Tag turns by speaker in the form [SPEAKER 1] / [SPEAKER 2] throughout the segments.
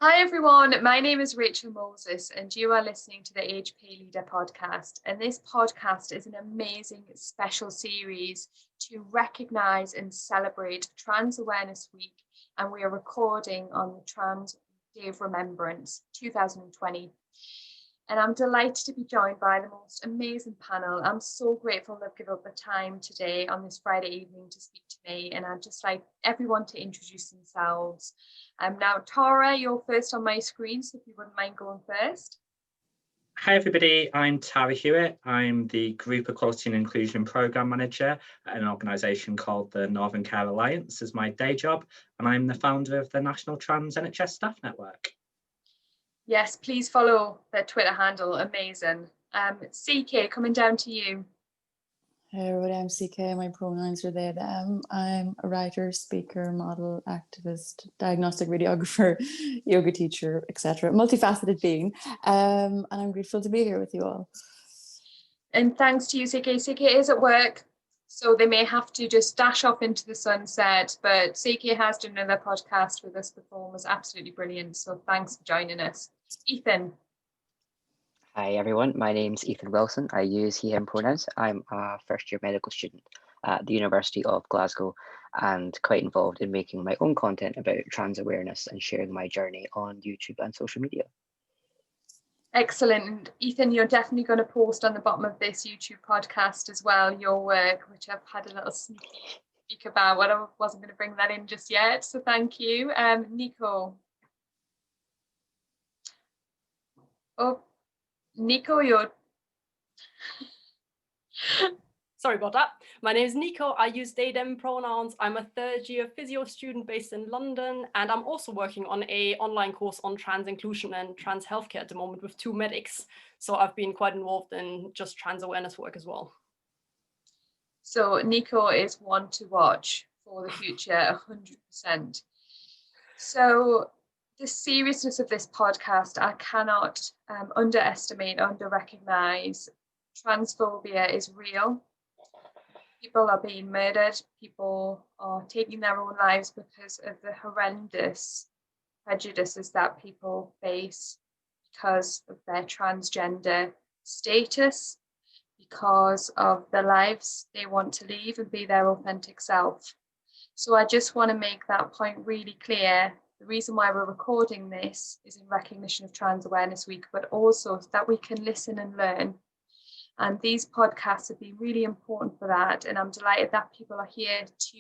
[SPEAKER 1] Hi everyone, my name is Rachel Moses and you are listening to the HP Leader podcast, and this podcast is an amazing special series to recognise and celebrate Trans Awareness Week, and we are recording on the Trans Day of Remembrance 2020. And I'm delighted to be joined by the most amazing panel. I'm so grateful they've given up the time today on this Friday evening to speak to me, and I'd just like everyone to introduce themselves. Now, Tara, you're first on my screen, so if you wouldn't mind going first.
[SPEAKER 2] Hi everybody, I'm Tara Hewitt. I'm the Group Equality and Inclusion Programme Manager at an organisation called the Northern Care Alliance as my day job, and I'm the founder of the National Trans NHS Staff Network.
[SPEAKER 1] Yes, please follow their Twitter handle, amazing. CK, coming down to you.
[SPEAKER 3] Hey everybody, I'm CK, my pronouns are they, them. I'm a writer, speaker, model, activist, diagnostic radiographer, yoga teacher, etc. Multifaceted being, and I'm grateful to be here with you all.
[SPEAKER 1] And thanks to you, CK. CK is at work, so they may have to just dash off into the sunset, but CK has done another podcast with us before and was absolutely brilliant, so thanks for joining us. Ethan.
[SPEAKER 4] Hi everyone, my name's Ethan Wilson. I use he, him pronouns. I'm a first year medical student at the University of Glasgow and quite involved in making my own content about trans awareness and sharing my journey on YouTube and social media.
[SPEAKER 1] Excellent. And Ethan, you're definitely going to post on the bottom of this YouTube podcast as well, your work, which I've had a little sneak peek about, but I wasn't going to bring that in just yet, so thank you. Niko. Oh, Niko, you're...
[SPEAKER 5] Sorry about that. My name is Niko. I use they, them pronouns. I'm a third year physio student based in London, and I'm also working on an online course on trans inclusion and trans healthcare at the moment with two medics. So I've been quite involved in just trans awareness work as well.
[SPEAKER 1] So Niko is one to watch for the future, 100%. So the seriousness of this podcast, I cannot underestimate, under-recognise. Transphobia is real. People are being murdered. People are taking their own lives because of the horrendous prejudices that people face because of their transgender status, because of the lives they want to live and be their authentic self. So I just want to make that point really clear. The reason why we're recording this is in recognition of Trans Awareness Week, but also that we can listen and learn. And these podcasts have been really important for that. And I'm delighted that people are here to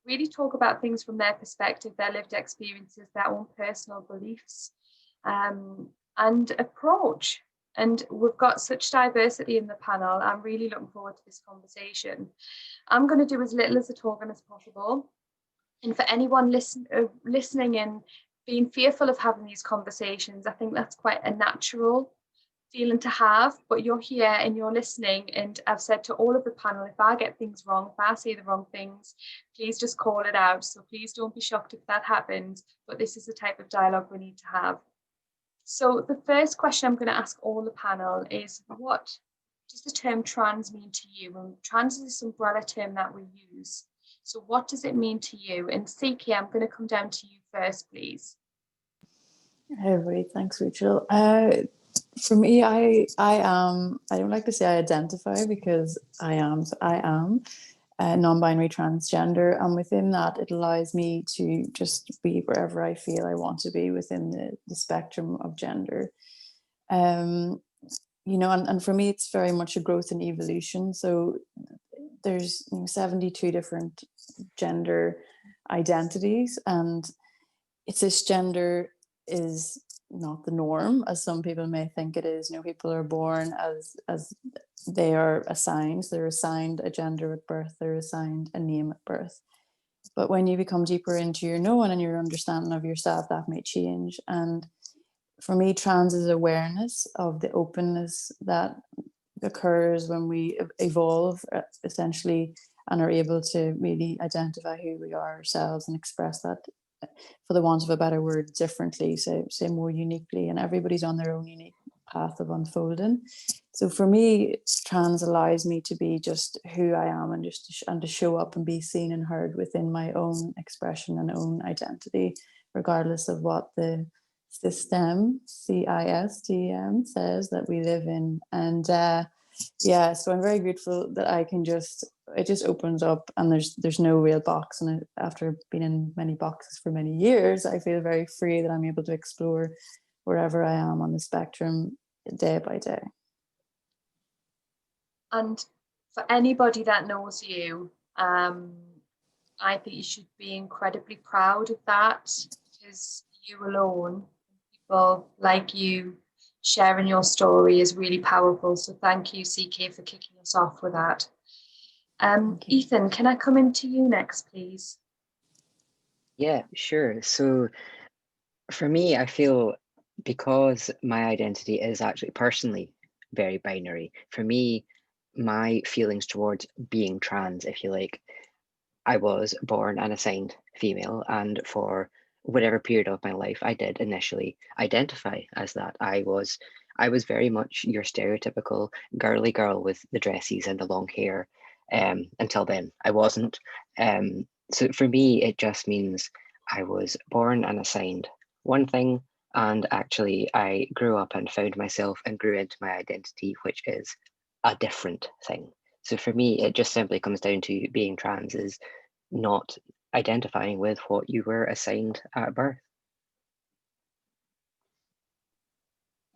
[SPEAKER 1] really talk about things from their perspective, their lived experiences, their own personal beliefs, and approach. And we've got such diversity in the panel. I'm really looking forward to this conversation. I'm going to do as little as the talking as possible. And for anyone listening in, being fearful of having these conversations, I think that's quite a natural feeling to have, but you're here and you're listening, and I've said to all of the panel, if I get things wrong, if I say the wrong things, please just call it out. So please don't be shocked if that happens, but this is the type of dialogue we need to have. So the first question I'm going to ask all the panel is, what does the term trans mean to you? And trans is this umbrella term that we use. So what does it mean to you? And CK, I'm going to come down to you first, please.
[SPEAKER 3] Hey everybody, thanks Rachel. For me, I don't like to say I identify because I am non-binary transgender, and within that it allows me to just be wherever I feel I want to be within the spectrum of gender. And for me it's very much a growth and evolution. So there's 72 different gender identities, and cisgender is not the norm, as some people may think it is. People are born as they are assigned. They're assigned a gender at birth. They're assigned a name at birth. But when you become deeper into your knowing and your understanding of yourself, that may change. And for me, trans is awareness of the openness that occurs when we evolve, essentially, and are able to really identify who we are ourselves and express that, for the want of a better word, differently, say more uniquely. And everybody's on their own unique path of unfolding. So for me, trans allows me to be just who I am, and to show up and be seen and heard within my own expression and own identity, regardless of what the system, CISTEM, says that we live in. And yeah, so I'm very grateful that I can it just opens up, and there's no real box. And after being in many boxes for many years, I feel very free that I'm able to explore wherever I am on the spectrum day by day.
[SPEAKER 1] And for anybody that knows you, I think you should be incredibly proud of that, because you alone, people like you sharing your story, is really powerful. So thank you, CK, for kicking us off with that. Ethan, can I come into you next, please?
[SPEAKER 4] Yeah, sure. So for me, I feel because my identity is actually personally very binary, for me, my feelings towards being trans, if you like, I was born and assigned female, and for whatever period of my life I did initially identify as that. I was very much your stereotypical girly girl with the dresses and the long hair. Until then, I wasn't. So for me, it just means I was born and assigned one thing, and actually I grew up and found myself and grew into my identity, which is a different thing. So for me, it just simply comes down to being trans is not identifying with what you were assigned at birth.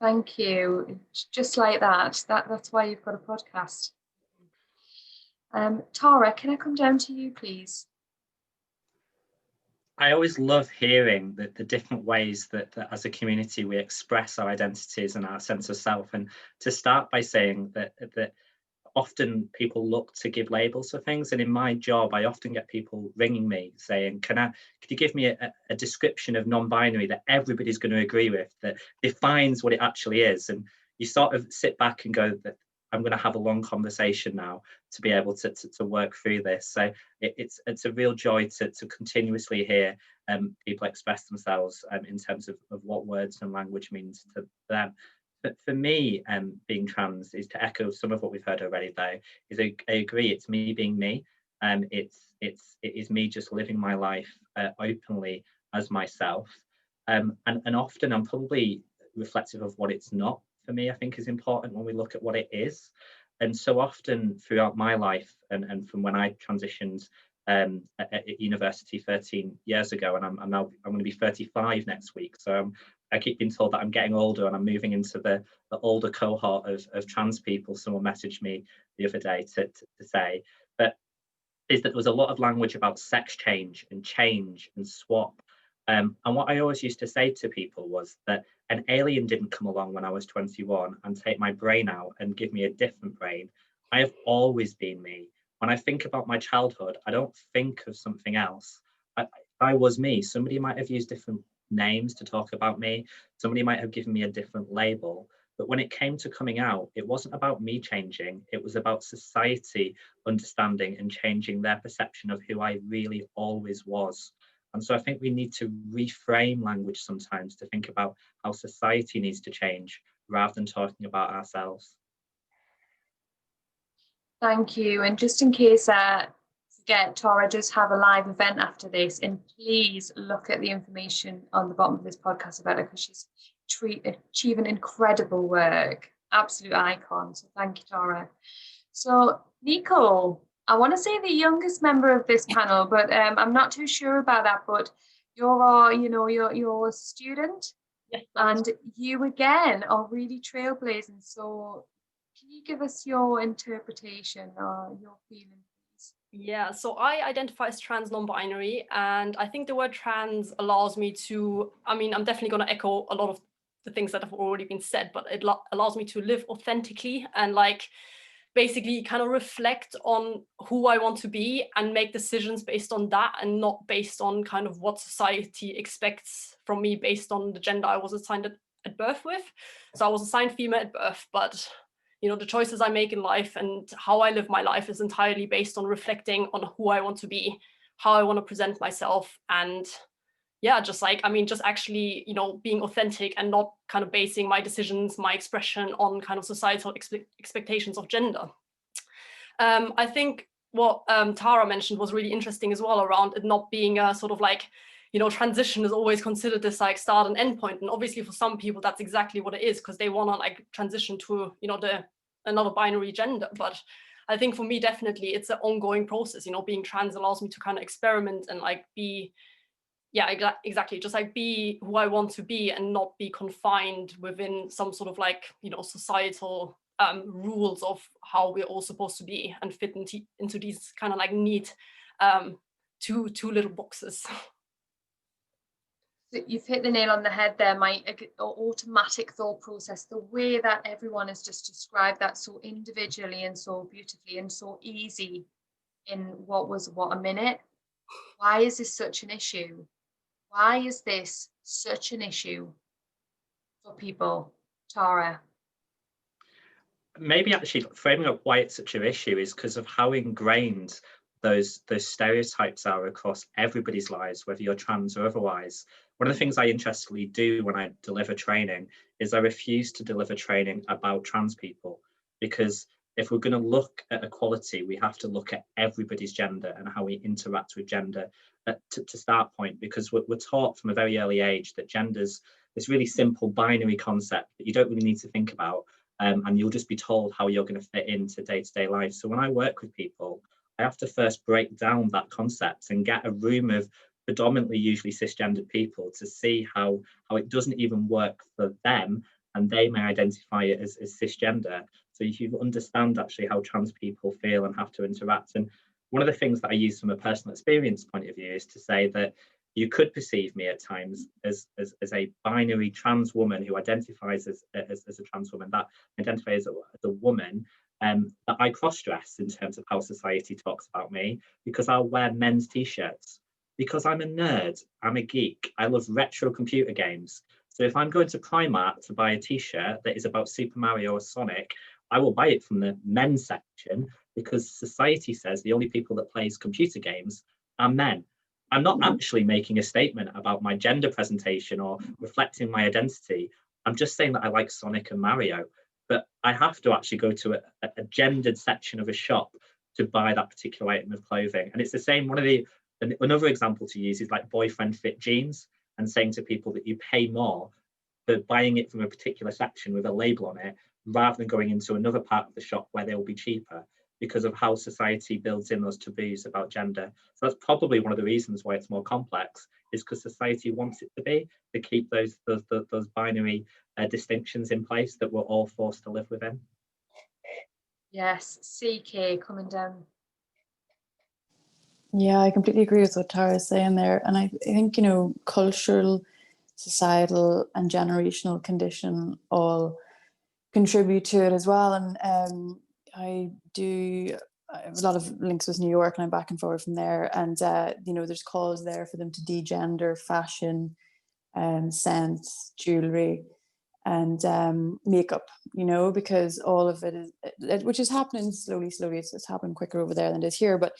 [SPEAKER 1] Thank you. Just like that. That's why you've got a podcast. Tara, can I come down to you, please?
[SPEAKER 2] I always love hearing the different ways that as a community we express our identities and our sense of self. And to start by saying that often people look to give labels for things, and in my job I often get people ringing me saying, could you give me a description of non-binary that everybody's going to agree with, that defines what it actually is? And you sort of sit back and go, that I'm going to have a long conversation now to be able to work through this. So it's a real joy to continuously hear people express themselves in terms of what words and language means to them. But for me, being trans is, to echo some of what we've heard already, though, is I agree, it's me being me. It is me just living my life openly as myself. And often I'm probably reflective of what it's not. For me, I think is important when we look at what it is. And so often throughout my life, and from when I transitioned at university 13 years ago, and I'm going to be 35 next week. So I keep being told that I'm getting older and I'm moving into the older cohort of trans people. Someone messaged me the other day to say, but is that there was a lot of language about sex change and swap. And what I always used to say to people was that an alien didn't come along when I was 21 and take my brain out and give me a different brain. I have always been me. When I think about my childhood, I don't think of something else. I was me. Somebody might have used different names to talk about me. Somebody might have given me a different label. But when it came to coming out, it wasn't about me changing. It was about society understanding and changing their perception of who I really always was. And so I think we need to reframe language sometimes to think about how society needs to change rather than talking about ourselves.
[SPEAKER 1] Thank you. And just in case I forget, Tara does have a live event after this, and please look at the information on the bottom of this podcast about her, because she's achieving incredible work. Absolute icon. So thank you, Tara. So Niko, I want to say the youngest member of this panel, but I'm not too sure about that. But you're a student,
[SPEAKER 5] yes,
[SPEAKER 1] and you again are really trailblazing. So can you give us your interpretation or your feeling, please?
[SPEAKER 5] Yeah, so I identify as trans non-binary, and I think the word trans allows me to, I'm definitely going to echo a lot of the things that have already been said, but it allows me to live authentically and basically kind of reflect on who I want to be and make decisions based on that, and not based on kind of what society expects from me based on the gender I was assigned at birth with. So I was assigned female at birth, but the choices I make in life and how I live my life is entirely based on reflecting on who I want to be, how I want to present myself, and just actually, being authentic and not kind of basing my decisions, my expression on kind of societal expectations of gender. I think what Tara mentioned was really interesting as well, around it not being a sort of transition is always considered this like start and end point. And obviously for some people, that's exactly what it is, because they want to like transition to, another binary gender. But I think for me, definitely it's an ongoing process. Being trans allows me to kind of experiment and like be, exactly, just like be who I want to be and not be confined within some sort of like, societal rules of how we're all supposed to be and fit into these kind of like neat two little boxes.
[SPEAKER 1] You've hit the nail on the head there. My automatic thought process, the way that everyone has just described that so individually and so beautifully and so easy in what a minute. Why is this such an issue? Why is this such an issue for people, Tara?
[SPEAKER 2] Maybe actually framing up why it's such an issue is because of how ingrained those stereotypes are across everybody's lives, whether you're trans or otherwise. One of the things I interestingly do when I deliver training is I refuse to deliver training about trans people, because if we're going to look at equality, we have to look at everybody's gender and how we interact with gender to start point, because we're taught from a very early age that gender's this really simple binary concept that you don't really need to think about, and you'll just be told how you're going to fit into day-to-day life. So when I work with people, I have to first break down that concept and get a room of predominantly usually cisgendered people to see how it doesn't even work for them, and they may identify it as cisgender. So you understand actually how trans people feel and have to interact. And one of the things that I use from a personal experience point of view is to say that you could perceive me at times as a binary trans woman who identifies as a trans woman, that identifies as a woman, that I cross-dress in terms of how society talks about me, because I'll wear men's t-shirts, because I'm a nerd, I'm a geek, I love retro computer games. So if I'm going to Primark to buy a t-shirt that is about Super Mario or Sonic, I will buy it from the men's section, because society says the only people that plays computer games are men. I'm not actually making a statement about my gender presentation or reflecting my identity. I'm just saying that I like Sonic and Mario, but I have to actually go to a gendered section of a shop to buy that particular item of clothing. And it's the same. Another example to use is like boyfriend fit jeans, and saying to people that you pay more for buying it from a particular section with a label on it, rather than going into another part of the shop where they will be cheaper, because of how society builds in those taboos about gender. So that's probably one of the reasons why it's more complex, is because society wants it to be, to keep those binary distinctions in place that we're all forced to live within.
[SPEAKER 1] Yes, CK coming down.
[SPEAKER 3] Yeah, I completely agree with what Tara's saying there. And I think, cultural, societal and generational condition all contribute to it as well. And I have a lot of links with New York, and I'm back and forward from there. And, there's calls there for them to degender fashion, scent, jewelry, and makeup, because all of it is, which is happening slowly. It's happening quicker over there than it is here. But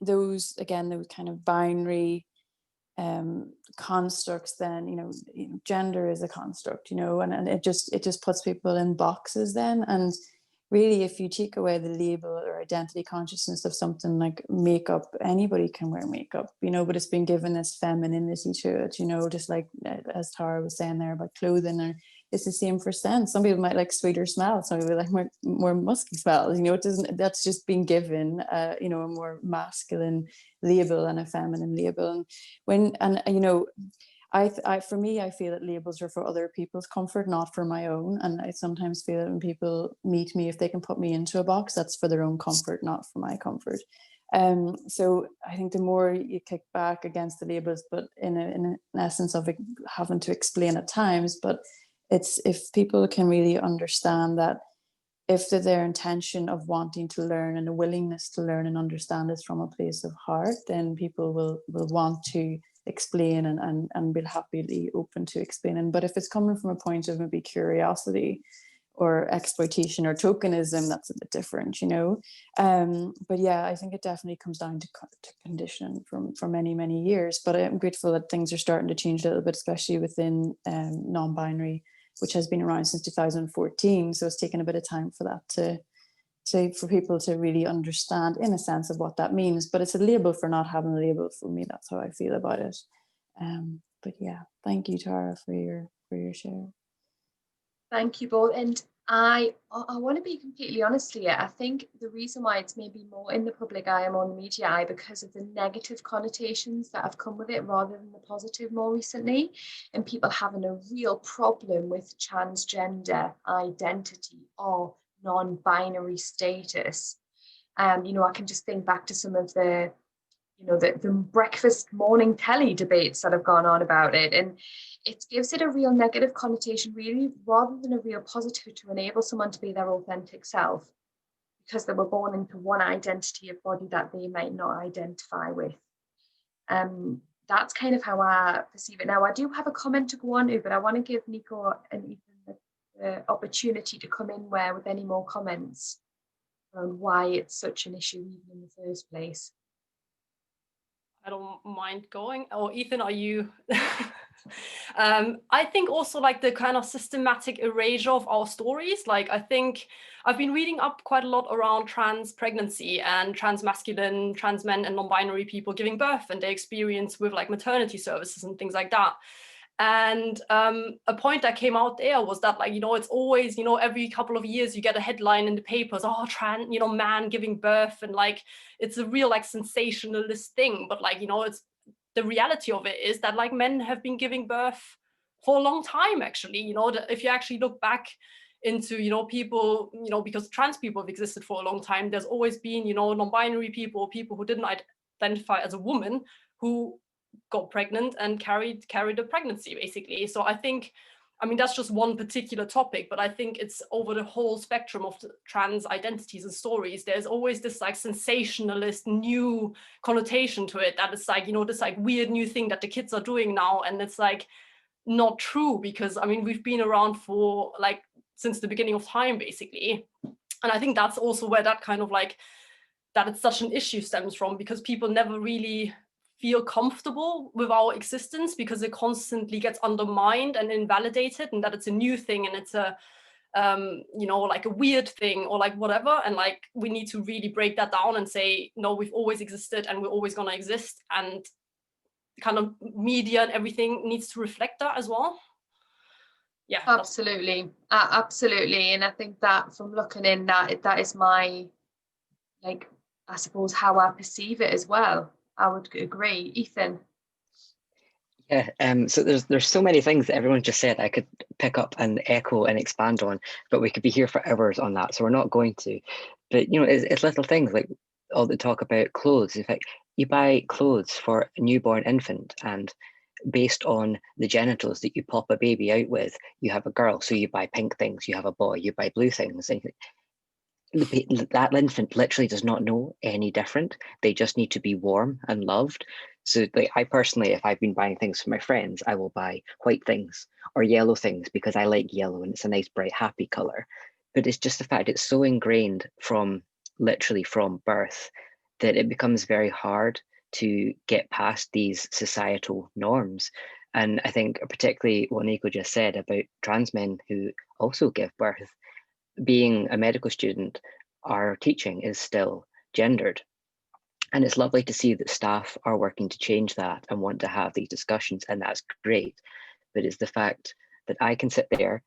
[SPEAKER 3] those kind of binary constructs, then gender is a construct, and it just puts people in boxes then. And really, if you take away the label or identity consciousness of something like makeup, anybody can wear makeup, but it's been given this femininity to it, just like as Tara was saying there about clothing. Or it's the same for scent. Some people might like sweeter smells, some people like more musky smells. It doesn't. That's just been given, a more masculine label and a feminine label. For me, I feel that labels are for other people's comfort, not for my own. And I sometimes feel that when people meet me, if they can put me into a box, that's for their own comfort, not for my comfort. So I think the more you kick back against the labels, but in an essence of having to explain at times, but it's if people can really understand that if their intention of wanting to learn and a willingness to learn and understand is from a place of heart, then people will want to explain and be happily open to explaining. But if it's coming from a point of maybe curiosity or exploitation or tokenism, that's a bit different, But yeah, I think it definitely comes down to conditioning for many, many years. But I'm grateful that things are starting to change a little bit, especially within non-binary, which has been around since 2014. So it's taken a bit of time for that for people to really understand, in a sense, of what that means. But it's a label for not having a label for me. That's how I feel about it. But yeah, thank you, Tara, for your share.
[SPEAKER 1] Thank you both. And I want to be completely honest here. I think the reason why it's maybe more in the public eye and more in the media eye because of the negative connotations that have come with it rather than the positive more recently, and people having a real problem with transgender identity or non-binary status. You know, I can just think back to some of the, you know, the breakfast morning telly debates that have gone on about it, and it gives it a real negative connotation really rather than a real positive to enable someone to be their authentic self because they were born into one identity of body that they might not identify with. That's kind of how I perceive it. Now, I do have a comment to go on to, but I want to give Niko and Ethan the opportunity to come in with any more comments on why it's such an issue even in the first place.
[SPEAKER 5] I don't mind going. Or Ethan, are you? I think also like the kind of systematic erasure of our stories. Like I think I've been reading up quite a lot around trans pregnancy and trans masculine, trans men and non-binary people giving birth and their experience with like maternity services and things like that. And a point that came out there was that, like, you know, it's always, you know, every couple of years you get a headline in the papers, oh, trans, you know, man giving birth, and like it's a real like sensationalist thing. But like, you know, it's the reality of it is that like men have been giving birth for a long time, actually. You know, if you actually look back into, you know, people, you know, because trans people have existed for a long time, there's always been, you know, non-binary people, people who didn't identify as a woman who got pregnant and carried a pregnancy, basically. So I think, I mean, that's just one particular topic, but I think it's over the whole spectrum of the trans identities and stories. There's always this like sensationalist new connotation to it, that it's like, you know, this like weird new thing that the kids are doing now, and it's like not true, because I mean, we've been around for like since the beginning of time, basically. And I think that's also where that kind of like, that it's such an issue stems from, because people never really feel comfortable with our existence because it constantly gets undermined and invalidated, and that it's a new thing and it's a you know, like a weird thing or like whatever. And like we need to really break that down and say, no, we've always existed and we're always going to exist, and kind of media and everything needs to reflect that as well. Yeah,
[SPEAKER 1] absolutely. Absolutely. And I think that from looking in, that is my, like, I suppose how I perceive it as well. I would agree. Ethan?
[SPEAKER 4] Yeah, so there's so many things that everyone just said I could pick up and echo and expand on, but we could be here for hours on that, so we're not going to. But you know, it's little things like all the talk about clothes. In fact, you buy clothes for a newborn infant, and based on the genitals that you pop a baby out with, you have a girl, so you buy pink things. You have a boy, you buy blue things. And that infant literally does not know any different. They just need to be warm and loved. So like, I personally, if I've been buying things for my friends, I will buy white things or yellow things because I like yellow and it's a nice, bright, happy color. But it's just the fact it's so ingrained from literally from birth that it becomes very hard to get past these societal norms. And I think particularly what Niko just said about trans men who also give birth, being a medical student, our teaching is still gendered. And it's lovely to see that staff are working to change that and want to have these discussions, and that's great. But it's the fact that I can sit there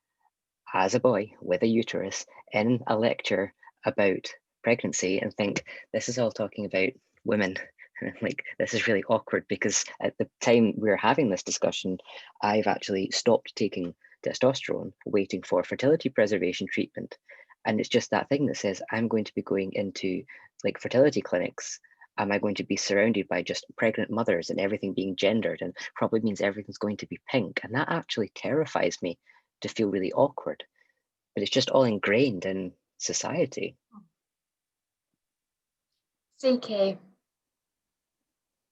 [SPEAKER 4] as a boy with a uterus in a lecture about pregnancy and think, this is all talking about women. And I'm like, this is really awkward, because at the time we were having this discussion, I've actually stopped taking testosterone, waiting for fertility preservation treatment. And it's just that thing that says, I'm going to be going into like fertility clinics. Am I going to be surrounded by just pregnant mothers and everything being gendered, and probably means everything's going to be pink? And that actually terrifies me, to feel really awkward. But it's just all ingrained in society.
[SPEAKER 1] CK.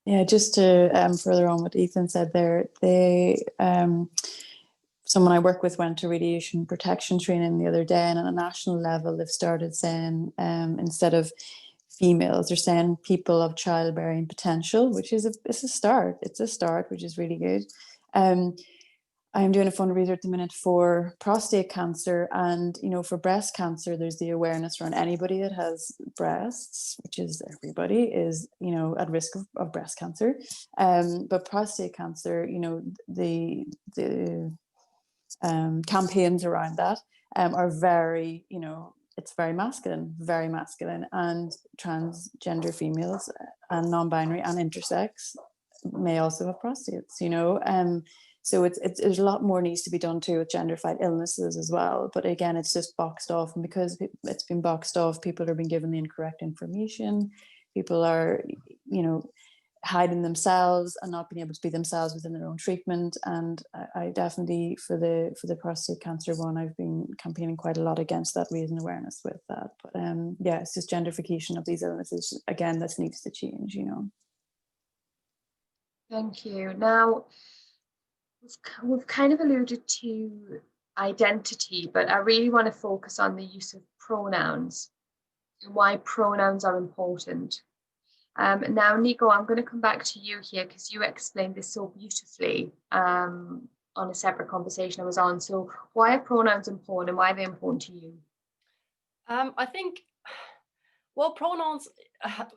[SPEAKER 3] Yeah, just to further on what Ethan said there, someone I work with went to radiation protection training the other day, and on a national level, they've started saying instead of females, they're saying people of childbearing potential, which is it's a start, which is really good. I'm doing a fundraiser at the minute for prostate cancer, and for breast cancer, there's the awareness around anybody that has breasts, which is everybody is at risk of breast cancer. But prostate cancer, the campaigns around that are very, it's very masculine, and transgender females and non-binary and intersex may also have prostates, so there's a lot more needs to be done too with gender-fied illnesses as well. But again, it's just boxed off, and because it's been boxed off, people are being given the incorrect information. People are, hiding themselves and not being able to be themselves within their own treatment. And I definitely, for the prostate cancer one, I've been campaigning quite a lot against that, raising awareness with that. But yeah, it's just gentrification of these illnesses again that needs to change.
[SPEAKER 1] Thank you. Now, we've kind of alluded to identity, but I really want to focus on the use of pronouns and why pronouns are important. Now, Niko, I'm going to come back to you here because you explained this so beautifully on a separate conversation I was on. So why are pronouns important, and why are they important to you?
[SPEAKER 5] I think, well, pronouns,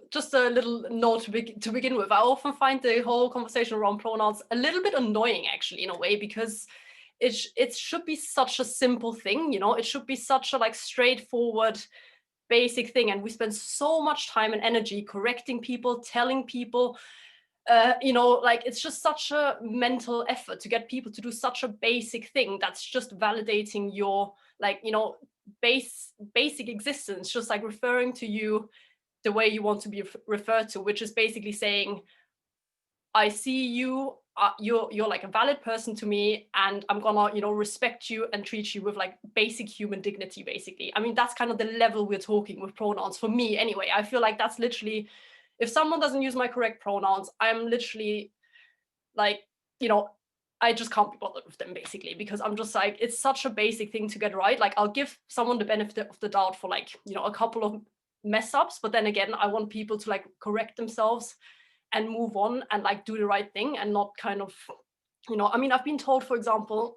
[SPEAKER 5] just a little note to begin with, I often find the whole conversation around pronouns a little bit annoying, actually, in a way, because it should be such a simple thing, it should be such a straightforward, basic thing, and we spend so much time and energy correcting people, telling people, it's just such a mental effort to get people to do such a basic thing that's just validating your basic existence, just referring to you the way you want to be referred to, which is basically saying, I see you, you're like a valid person to me, and I'm gonna respect you and treat you with basic human dignity, basically. I mean, that's kind of the level we're talking with pronouns, for me anyway. I feel like that's literally, if someone doesn't use my correct pronouns, I'm literally I just can't be bothered with them, basically, because I'm just it's such a basic thing to get right. I'll give someone the benefit of the doubt for a couple of mess ups, but then again, I want people to correct themselves and move on and do the right thing, and not kind of, I mean, I've been told, for example,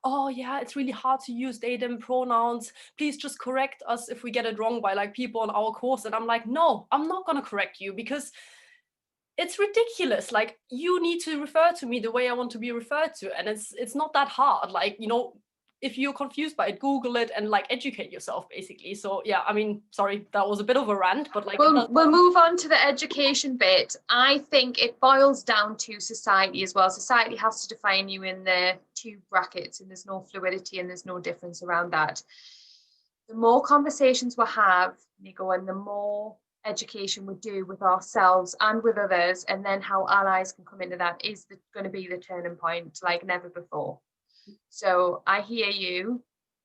[SPEAKER 5] oh yeah, it's really hard to use they, them pronouns. Please just correct us if we get it wrong by people on our course. And I'm like, no, I'm not going to correct you, because it's ridiculous. You need to refer to me the way I want to be referred to. And it's not that hard. If you're confused by it, Google it and educate yourself, basically. So yeah, I mean, sorry, that was a bit of a rant, but
[SPEAKER 1] we'll move on to the education bit. I think it boils down to society as well. Society has to define you in the two brackets, and there's no fluidity and there's no difference around that. The more conversations we have, Niko, and the more education we do with ourselves and with others, and then how allies can come into that, is going to be the turning point like never before. So I hear you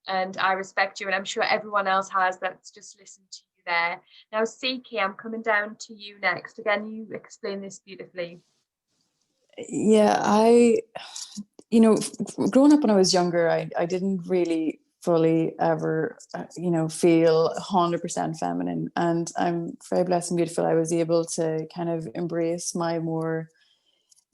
[SPEAKER 1] and I respect you, and I'm sure everyone else has that's just listened to you there. Now, Siki, I'm coming down to you next. Again, you explain this beautifully.
[SPEAKER 3] Yeah, growing up when I was younger, I didn't really fully ever, feel 100% feminine. And I'm very blessed and beautiful. I was able to kind of embrace my more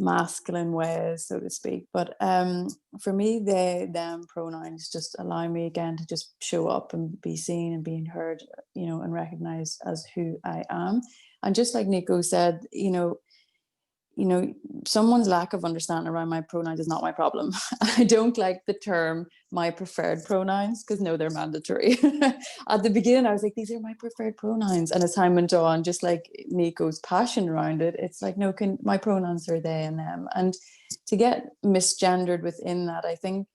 [SPEAKER 3] masculine ways, so to speak. But for me, they, them pronouns just allow me again to just show up and be seen and being heard, and recognized as who I am. And just like Niko said, someone's lack of understanding around my pronouns is not my problem. I don't like the term my preferred pronouns, because no, they're mandatory. At the beginning, I was like, these are my preferred pronouns. And as time went on, just like Niko's passion around it, it's like, no, my pronouns are they and them. And to get misgendered within that, I think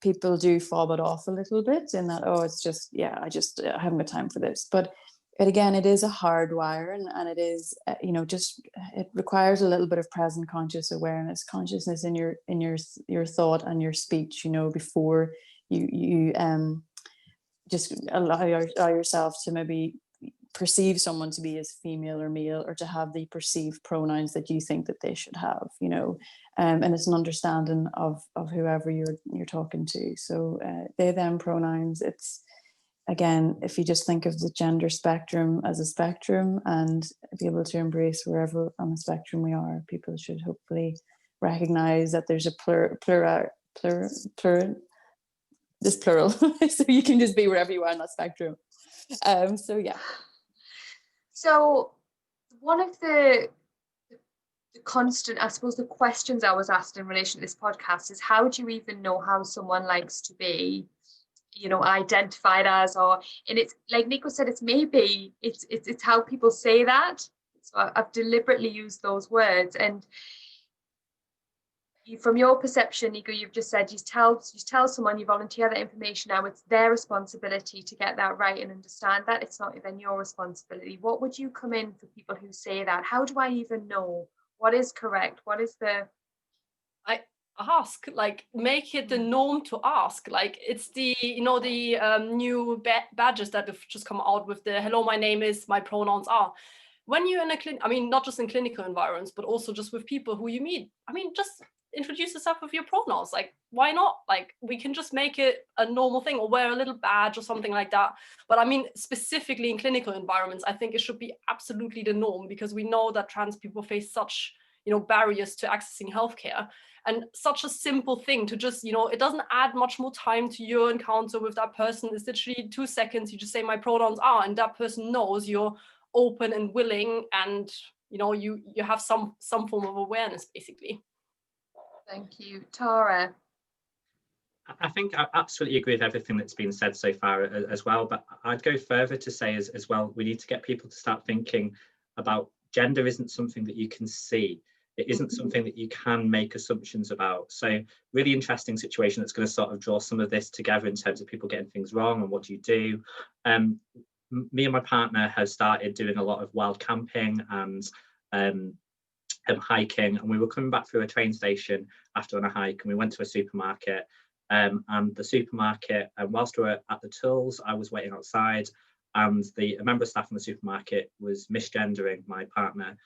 [SPEAKER 3] people do fob it off a little bit in that, oh, it's just, yeah, I haven't got time for this. But again, it is a hard wire, and it is, it requires a little bit of present consciousness in your thought and your speech, before you just allow yourself to maybe perceive someone to be as female or male, or to have the perceived pronouns that you think that they should have, and it's an understanding of whoever you're talking to. So they, them pronouns, it's, again, if you just think of the gender spectrum as a spectrum and be able to embrace wherever on the spectrum we are, people should hopefully recognize that there's a this plural, so you can just be wherever you are on that spectrum. So yeah.
[SPEAKER 1] So one of the constant, I suppose, the questions I was asked in relation to this podcast is, how do you even know how someone likes to be, you know, identified as? Or, and it's like Niko said, it's how people say that. So I've deliberately used those words. And from your perception, Niko, you've just said you tell someone, you volunteer that information. Now it's their responsibility to get that right and understand that. It's not then your responsibility. What would you come in for people who say that? How do I even know what is correct? What is the...
[SPEAKER 5] I ask, like, make it the norm to ask. Like, it's the, you know, the new badges that have just come out with the hello, my name is, my pronouns are. When you're in a I mean, not just in clinical environments, but also just with people who you meet. I mean, just introduce yourself with your pronouns. Like, why not? Like, we can just make it a normal thing, or wear a little badge or something like that. But I mean, specifically in clinical environments, I think it should be absolutely the norm, because we know that trans people face such, you know, barriers to accessing healthcare. And such a simple thing to just, you know, it doesn't add much more time to your encounter with that person. It's literally 2 seconds. You just say my pronouns are, and that person knows you're open and willing, and, you know, you have some form of awareness, basically.
[SPEAKER 1] Thank you. Tara?
[SPEAKER 2] I think I absolutely agree with everything that's been said so far as well, but I'd go further to say as well, we need to get people to start thinking about gender isn't something that you can see. It isn't something that you can make assumptions about. So really interesting situation that's going to sort of draw some of this together in terms of people getting things wrong and what do you do. Me and my partner have started doing a lot of wild camping and hiking, and we were coming back through a train station after on a hike, and we went to a supermarket, and the supermarket, and whilst we were at the tools, I was waiting outside, and a member of staff in the supermarket was misgendering my partner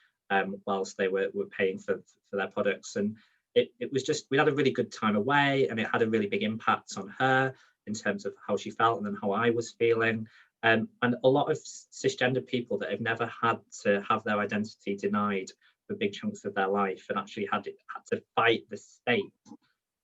[SPEAKER 2] whilst they were paying for their products. And it was just, we had a really good time away, and it had a really big impact on her in terms of how she felt and then how I was feeling. And a lot of cisgender people that have never had to have their identity denied for big chunks of their life, and actually had to fight the state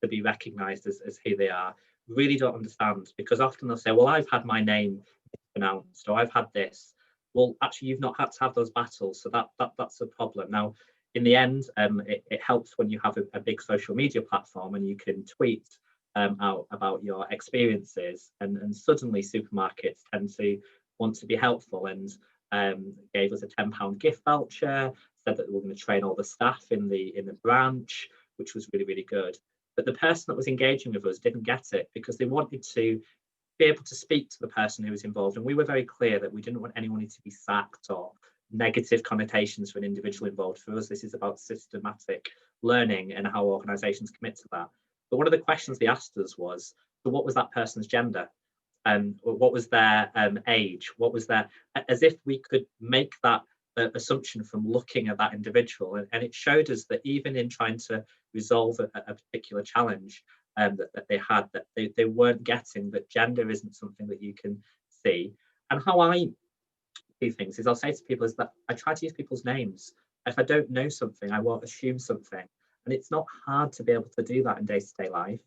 [SPEAKER 2] to be recognised as who they are, really don't understand, because often they'll say, well, I've had my name mispronounced, or I've had this. Well, actually, you've not had to have those battles, so that's a problem. Now, in the end, it helps when you have a big social media platform and you can tweet out about your experiences, and suddenly supermarkets tend to want to be helpful, and gave us a £10 gift voucher, said that we're going to train all the staff in the branch, which was really, really good. But the person that was engaging with us didn't get it, because they wanted to be able to speak to the person who was involved, and we were very clear that we didn't want anyone to be sacked or negative connotations for an individual involved. For us, this is about systematic learning and how organisations commit to that. But one of the questions they asked us was, so what was that person's gender? What was their age? What was their, as if we could make that assumption from looking at that individual. And it showed us that even in trying to resolve a particular challenge that they had, that they weren't getting that gender isn't something that you can see. And how I do things is, I'll say to people is that I try to use people's names. If I don't know something, I won't assume something. And it's not hard to be able to do that in day-to-day life.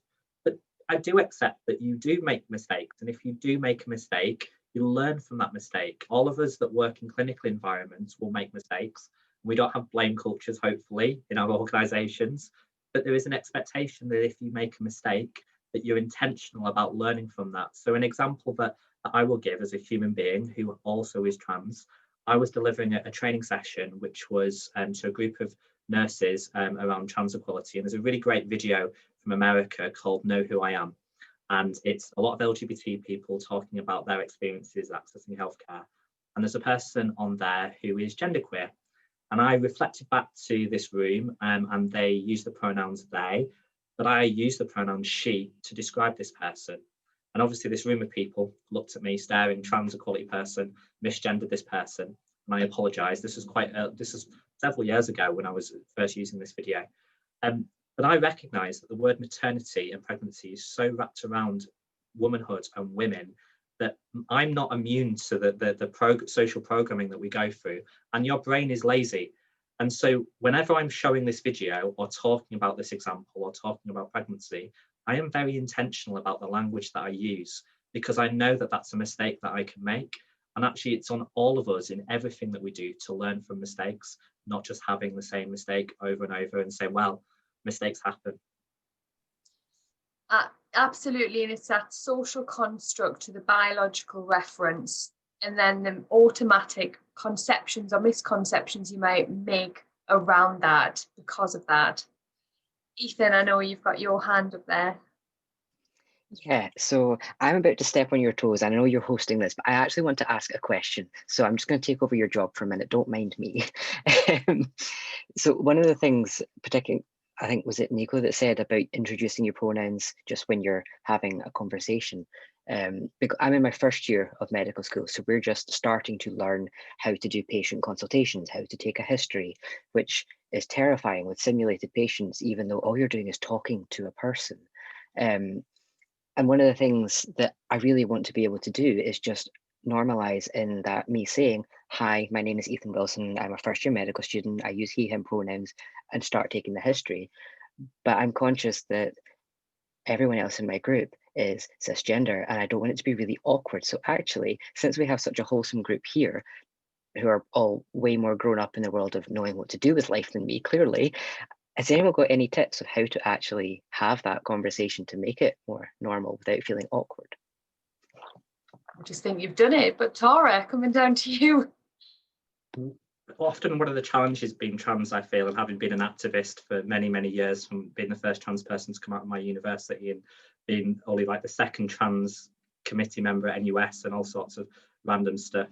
[SPEAKER 2] But I do accept that you do make mistakes. And if you do make a mistake, you learn from that mistake. All of us that work in clinical environments will make mistakes. We don't have blame cultures, hopefully, in our organisations. But there is an expectation that if you make a mistake, that you're intentional about learning from that. So an example that I will give as a human being who also is trans, I was delivering a training session, which was to a group of nurses around trans equality. And there's a really great video from America called Know Who I Am. And it's a lot of LGBT people talking about their experiences accessing healthcare. And there's a person on there who is genderqueer. And I reflected back to this room, and they use the pronouns they, but I use the pronoun she to describe this person. And obviously this room of people looked at me staring, trans equality person, misgendered this person. And I apologise. This is several years ago when I was first using this video. But I recognise that the word maternity and pregnancy is so wrapped around womanhood and women that I'm not immune to the social programming that we go through, and your brain is lazy. And so whenever I'm showing this video or talking about this example or talking about pregnancy, I am very intentional about the language that I use, because I know that that's a mistake that I can make. And actually, it's on all of us in everything that we do to learn from mistakes, not just having the same mistake over and over and say, well, mistakes happen.
[SPEAKER 1] Absolutely, and it's that social construct to the biological reference, and then the automatic conceptions or misconceptions you might make around that because of that. Ethan, I know you've got your hand up there.
[SPEAKER 4] Yeah, so I'm about to step on your toes. I know you're hosting this, but I actually want to ask a question. So I'm just going to take over your job for a minute. Don't mind me. So one of the things, particularly, I think, was it Niko that said about introducing your pronouns just when you're having a conversation? Because I'm in my first year of medical school, so we're just starting to learn how to do patient consultations, how to take a history, which is terrifying with simulated patients, even though all you're doing is talking to a person. And one of the things that I really want to be able to do is just normalize in that me saying, hi, my name is Ethan Wilson. I'm a first year medical student. I use he, him pronouns, and start taking the history. But I'm conscious that everyone else in my group is cisgender, and I don't want it to be really awkward. So actually, since we have such a wholesome group here, who are all way more grown up in the world of knowing what to do with life than me, clearly, has anyone got any tips of how to actually have that conversation to make it more normal without feeling awkward?
[SPEAKER 1] I just think you've done it, but Tara, coming down to you.
[SPEAKER 2] Often one of the challenges being trans, I feel, and having been an activist for many, many years, from being the first trans person to come out of my university and being only like the second trans committee member at NUS and all sorts of random stuff,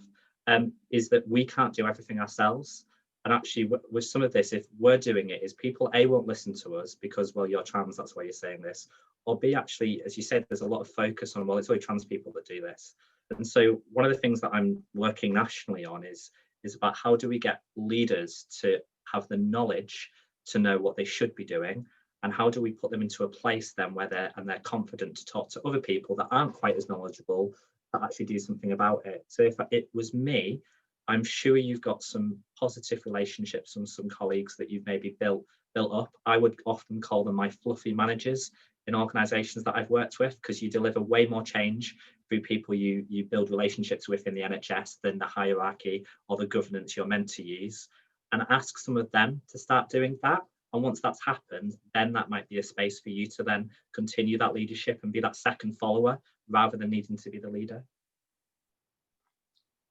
[SPEAKER 2] is that we can't do everything ourselves. And actually, with some of this, if we're doing it, is people A, won't listen to us because, well, you're trans, that's why you're saying this. Or B, actually, as you said, there's a lot of focus on, well, it's only trans people that do this. And so one of the things that I'm working nationally on is about how do we get leaders to have the knowledge to know what they should be doing, and how do we put them into a place then where they're confident to talk to other people that aren't quite as knowledgeable to actually do something about it. So if it was me, I'm sure you've got some positive relationships and some colleagues that you've maybe built up. I would often call them my fluffy managers in organizations that I've worked with, because you deliver way more change through people you build relationships with in the NHS than the hierarchy or the governance you're meant to use. And ask some of them to start doing that. And once that's happened, then that might be a space for you to then continue that leadership and be that second follower rather than needing to be the leader.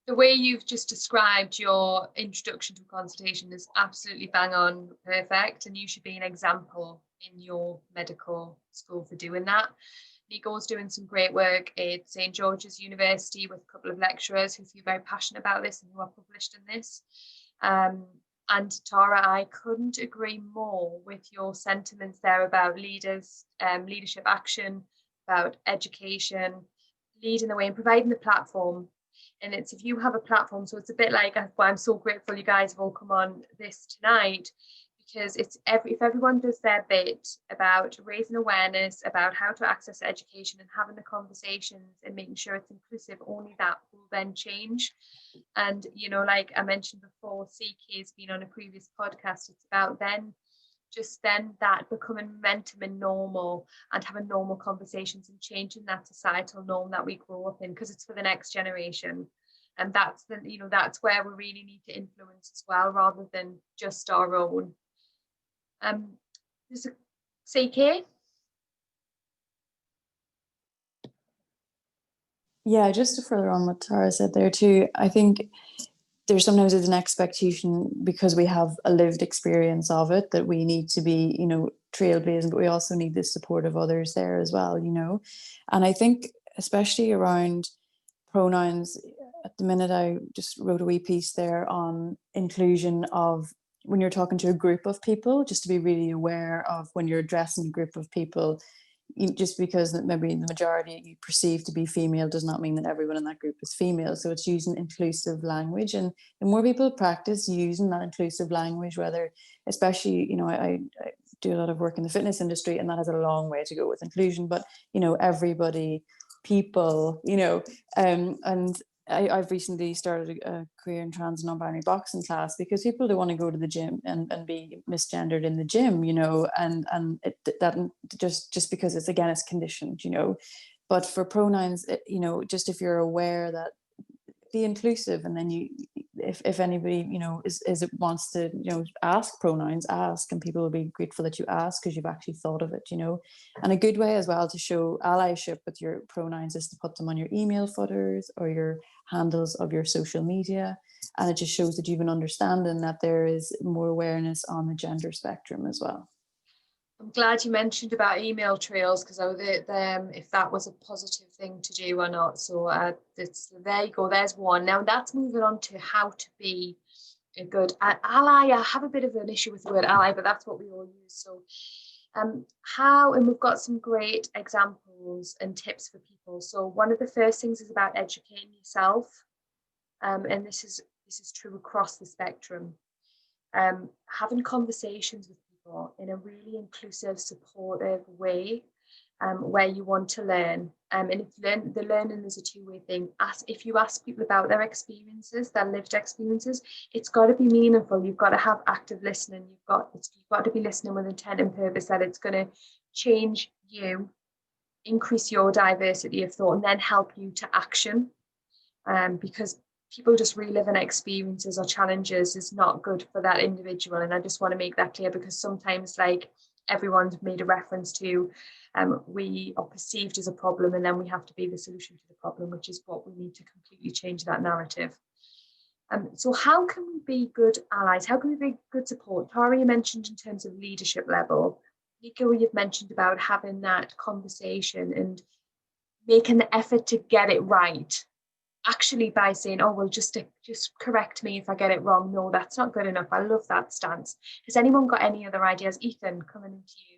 [SPEAKER 1] The way you've just described your introduction to a consultation is absolutely bang on perfect, and you should be an example in your medical school for doing that. Niko's doing some great work at St. George's University with a couple of lecturers who feel very passionate about this and who are published in this. And Tara, I couldn't agree more with your sentiments there about leaders, leadership action, about education, leading the way and providing the platform. And it's, if you have a platform, so it's a bit like, I'm so grateful you guys have all come on this tonight, because it's if everyone does their bit about raising awareness about how to access education and having the conversations and making sure it's inclusive, only that will then change. And, you know, like I mentioned before, CK has been on a previous podcast, it's about then that becoming momentum and normal, and having normal conversations and changing that societal norm that we grow up in, because it's for the next generation. And that's that's where we really need to influence as well, rather than just our own. There's a CK.
[SPEAKER 3] Yeah, just to further on what Tara said there too, I think there's sometimes an expectation, because we have a lived experience of it, that we need to be, trailblazing, but we also need the support of others there as well, And I think especially around pronouns, at the minute I just wrote a wee piece there on inclusion of when you're talking to a group of people, just to be really aware of when you're addressing a group of people, just because maybe the majority you perceive to be female does not mean that everyone in that group is female. So it's using inclusive language, and the more people practice using that inclusive language, whether, especially, I do a lot of work in the fitness industry, and that has a long way to go with inclusion, but everybody, people, and I've recently started a queer and trans non-binary boxing class because people don't want to go to the gym and be misgendered in the gym, you know, and that just because it's conditioned, you know. But for pronouns, you know, just if you're aware that, be inclusive, and then if anybody, you know, wants to, you know, ask pronouns, ask, and people will be grateful that you ask because you've actually thought of it, you know. And a good way as well to show allyship with your pronouns is to put them on your email footers or your handles of your social media, and it just shows that you have an understanding that there is more awareness on the gender spectrum as well.
[SPEAKER 1] I'm glad you mentioned about email trails, because I was if that was a positive thing to do or not. So there you go, there's one. Now that's moving on to how to be a good ally. I have a bit of an issue with the word ally, but that's what we all use. So and we've got some great examples and tips for people. So one of the first things is about educating yourself, and this is true across the spectrum. Having conversations with people in a really inclusive, supportive way, where you want to learn. And if the learning is a two-way thing. If you ask people about their experiences, their lived experiences, it's got to be meaningful. You've got to have active listening. You've got to be listening with intent and purpose, that it's going to change you, increase your diversity of thought, and then help you to action. Because people just reliving experiences or challenges is not good for that individual. And I just want to make that clear, because sometimes, like everyone's made a reference to, we are perceived as a problem, and then we have to be the solution to the problem, which is what we need to completely change that narrative. So how can we be good allies? How can we be good support? Tara, you mentioned in terms of leadership level. Niko, you've mentioned about having that conversation and making the effort to get it right. Actually, by saying, oh, well, just correct me if I get it wrong. No, that's not good enough. I love that stance. Has anyone got any other ideas? Ethan, coming into you.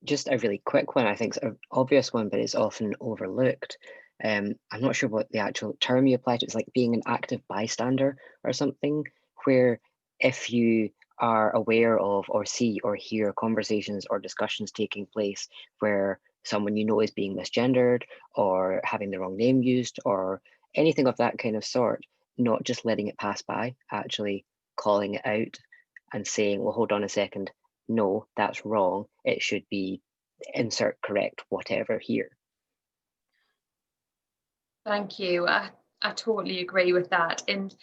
[SPEAKER 4] Just a really quick one. I think it's an obvious one, but it's often overlooked. I'm not sure what the actual term you apply to. It's like being an active bystander or something, where if you are aware of or see or hear conversations or discussions taking place where someone you know is being misgendered or having the wrong name used or anything of that kind of sort, not just letting it pass by, actually calling it out and saying, well, hold on a second, no, that's wrong. It should be insert correct whatever here.
[SPEAKER 1] Thank you. I totally agree with that. And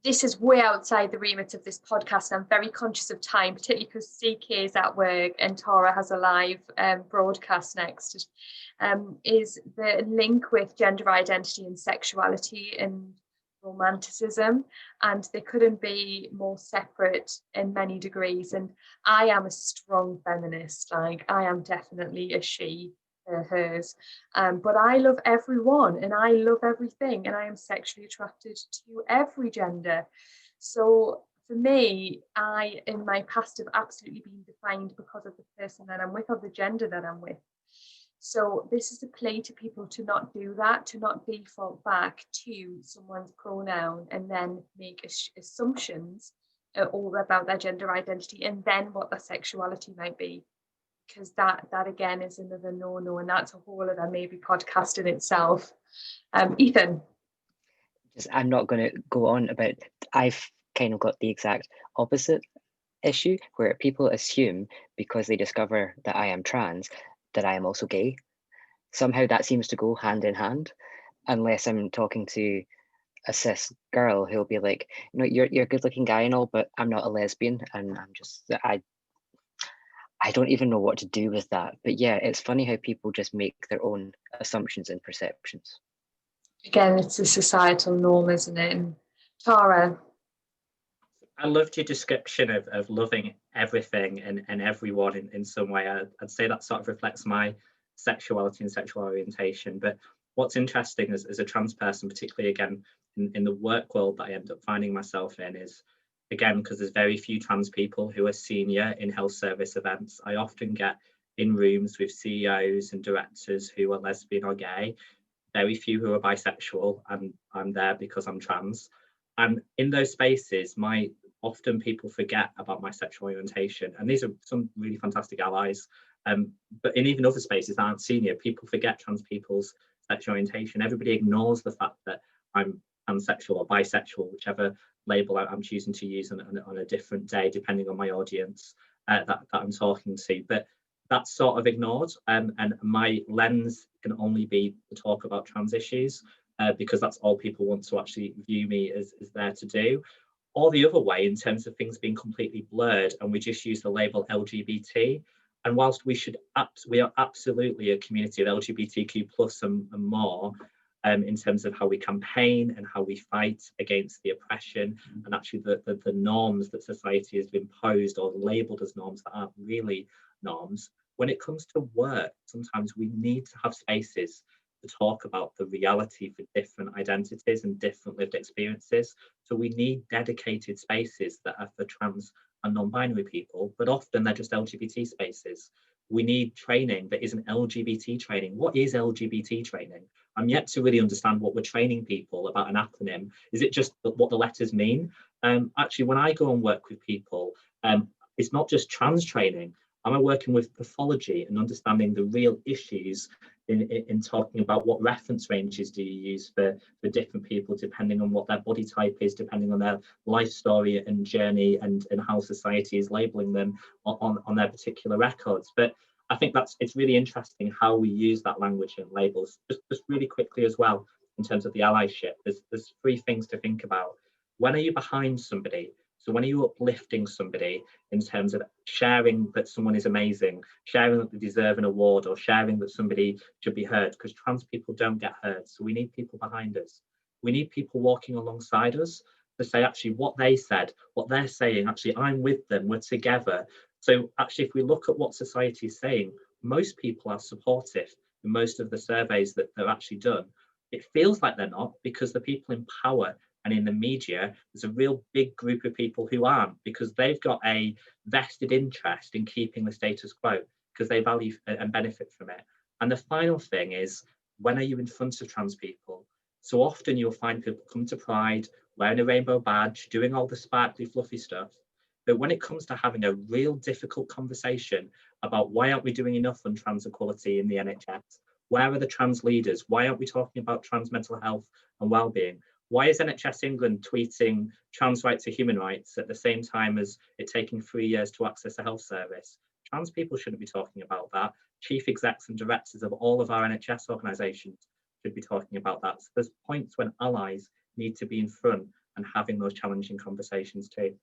[SPEAKER 1] this is way outside the remit of this podcast, and I'm very conscious of time, particularly because CK is at work and Tara has a live broadcast next, is the link with gender identity and sexuality and romanticism, and they couldn't be more separate in many degrees. And I am a strong feminist, like I am definitely a she, hers, but I love everyone and I love everything, and I am sexually attracted to every gender. So for me, I in my past have absolutely been defined because of the person that I'm with or the gender that I'm with. So this is a plea to people to not do that, to not default back to someone's pronoun and then make assumptions all about their gender identity and then what their sexuality might be. Because that again is another no, and that's a whole other maybe podcast in itself. Ethan.
[SPEAKER 4] I'm not going to go on about, I've kind of got the exact opposite issue where people assume because they discover that I am trans that I am also gay. Somehow that seems to go hand in hand, unless I'm talking to a cis girl who'll be like, no, you're a good looking guy and all, but I'm not a lesbian. And I'm just, I don't even know what to do with that. But yeah, it's funny how people just make their own assumptions and perceptions. Again,
[SPEAKER 1] it's a societal norm, isn't it? And Tara.
[SPEAKER 2] I loved your description of loving everything and everyone in some way. I'd say that sort of reflects my sexuality and sexual orientation. But what's interesting as a trans person, particularly again in the work world that I end up finding myself in, is again, because there's very few trans people who are senior in health service events. I often get in rooms with CEOs and directors who are lesbian or gay, very few who are bisexual, and I'm there because I'm trans. And in those spaces, often people forget about my sexual orientation, and these are some really fantastic allies. But in even other spaces that aren't senior, people forget trans people's sexual orientation. Everybody ignores the fact that I'm pansexual or bisexual, whichever label I'm choosing to use on a different day, depending on my audience that I'm talking to. But that's sort of ignored, and my lens can only be to talk about trans issues, because that's all people want to actually view me as there to do. Or the other way, in terms of things being completely blurred, and we just use the label LGBT. And whilst we are absolutely a community of LGBTQ plus and more, in terms of how we campaign and how we fight against the oppression and actually the norms that society has imposed or labelled as norms that aren't really norms. When it comes to work, sometimes we need to have spaces to talk about the reality for different identities and different lived experiences. So we need dedicated spaces that are for trans and non-binary people, but often they're just LGBT spaces. We need training that isn't LGBT training. What is LGBT training? I'm yet to really understand what we're training people about an acronym. Is it just what the letters mean? Actually, when I go and work with people, it's not just trans training. I'm working with pathology and understanding the real issues in talking about what reference ranges do you use for different people, depending on what their body type is, depending on their life story and journey, and how society is labeling them on their particular records. But I think it's really interesting how we use that language and labels. Just really quickly as well, in terms of the allyship, there's three things to think about. When are you behind somebody? So when are you uplifting somebody in terms of sharing that someone is amazing, sharing that they deserve an award, or sharing that somebody should be heard? Because trans people don't get heard. So we need people behind us. We need people walking alongside us to say actually what they said, what they're saying, actually I'm with them, we're together. So actually, if we look at what society is saying, most people are supportive in most of the surveys that they're actually done. It feels like they're not, because the people in power and in the media, there's a real big group of people who aren't, because they've got a vested interest in keeping the status quo, because they value and benefit from it. And the final thing is, when are you in front of trans people? So often you'll find people come to Pride, wearing a rainbow badge, doing all the sparkly, fluffy stuff. But when it comes to having a real difficult conversation about why aren't we doing enough on trans equality in the NHS? Where are the trans leaders? Why aren't we talking about trans mental health and wellbeing? Why is NHS England tweeting trans rights are human rights at the same time as it taking 3 years to access a health service? Trans people shouldn't be talking about that. Chief execs and directors of all of our NHS organisations should be talking about that. So there's points when allies need to be in front and having those challenging conversations too.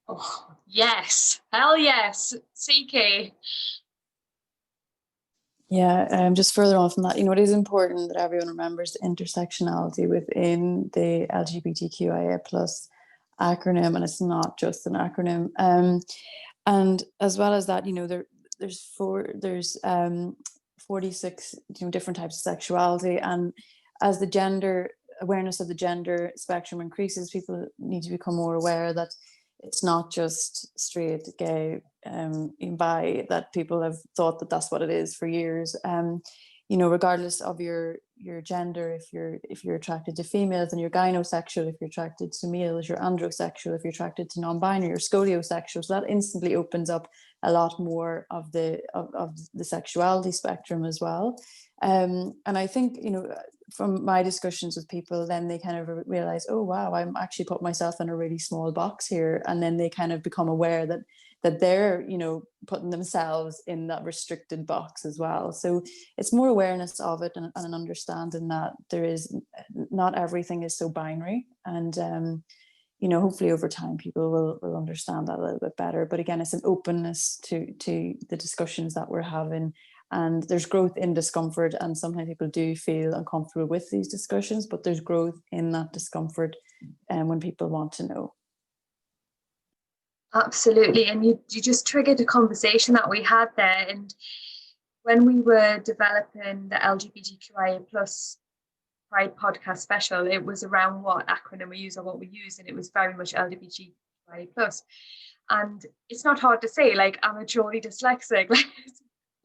[SPEAKER 1] Oh, yes. Hell yes. CK.
[SPEAKER 3] Yeah, just further on from that, it is important that everyone remembers the intersectionality within the LGBTQIA plus acronym, and it's not just an acronym. And as well as that, there's 46 different types of sexuality, and as the gender awareness of the gender spectrum increases, people need to become more aware that it's not just straight, gay, bi, that people have thought that that's what it is for years. Regardless of your gender, if you're attracted to females, then you're gynosexual. If you're attracted to males, you're androsexual. If you're attracted to non-binary, you're scoliosexual. So that instantly opens up a lot more of the sexuality spectrum as well. And I think, from my discussions with people, then they kind of realize, oh wow, I'm actually put myself in a really small box here, and then they kind of become aware that they're putting themselves in that restricted box as well. So it's more awareness of it, and an understanding that not everything is so binary, and hopefully over time people will understand that a little bit better. But again, it's an openness to the discussions that we're having. And there's growth in discomfort, and sometimes people do feel uncomfortable with these discussions, but there's growth in that discomfort when people want to know.
[SPEAKER 1] Absolutely. And you just triggered a conversation that we had there. And when we were developing the LGBTQIA plus Pride podcast special, it was around what acronym we use or what we use, and it was very much LGBTQIA plus. And it's not hard to say, like, I'm a truly dyslexic.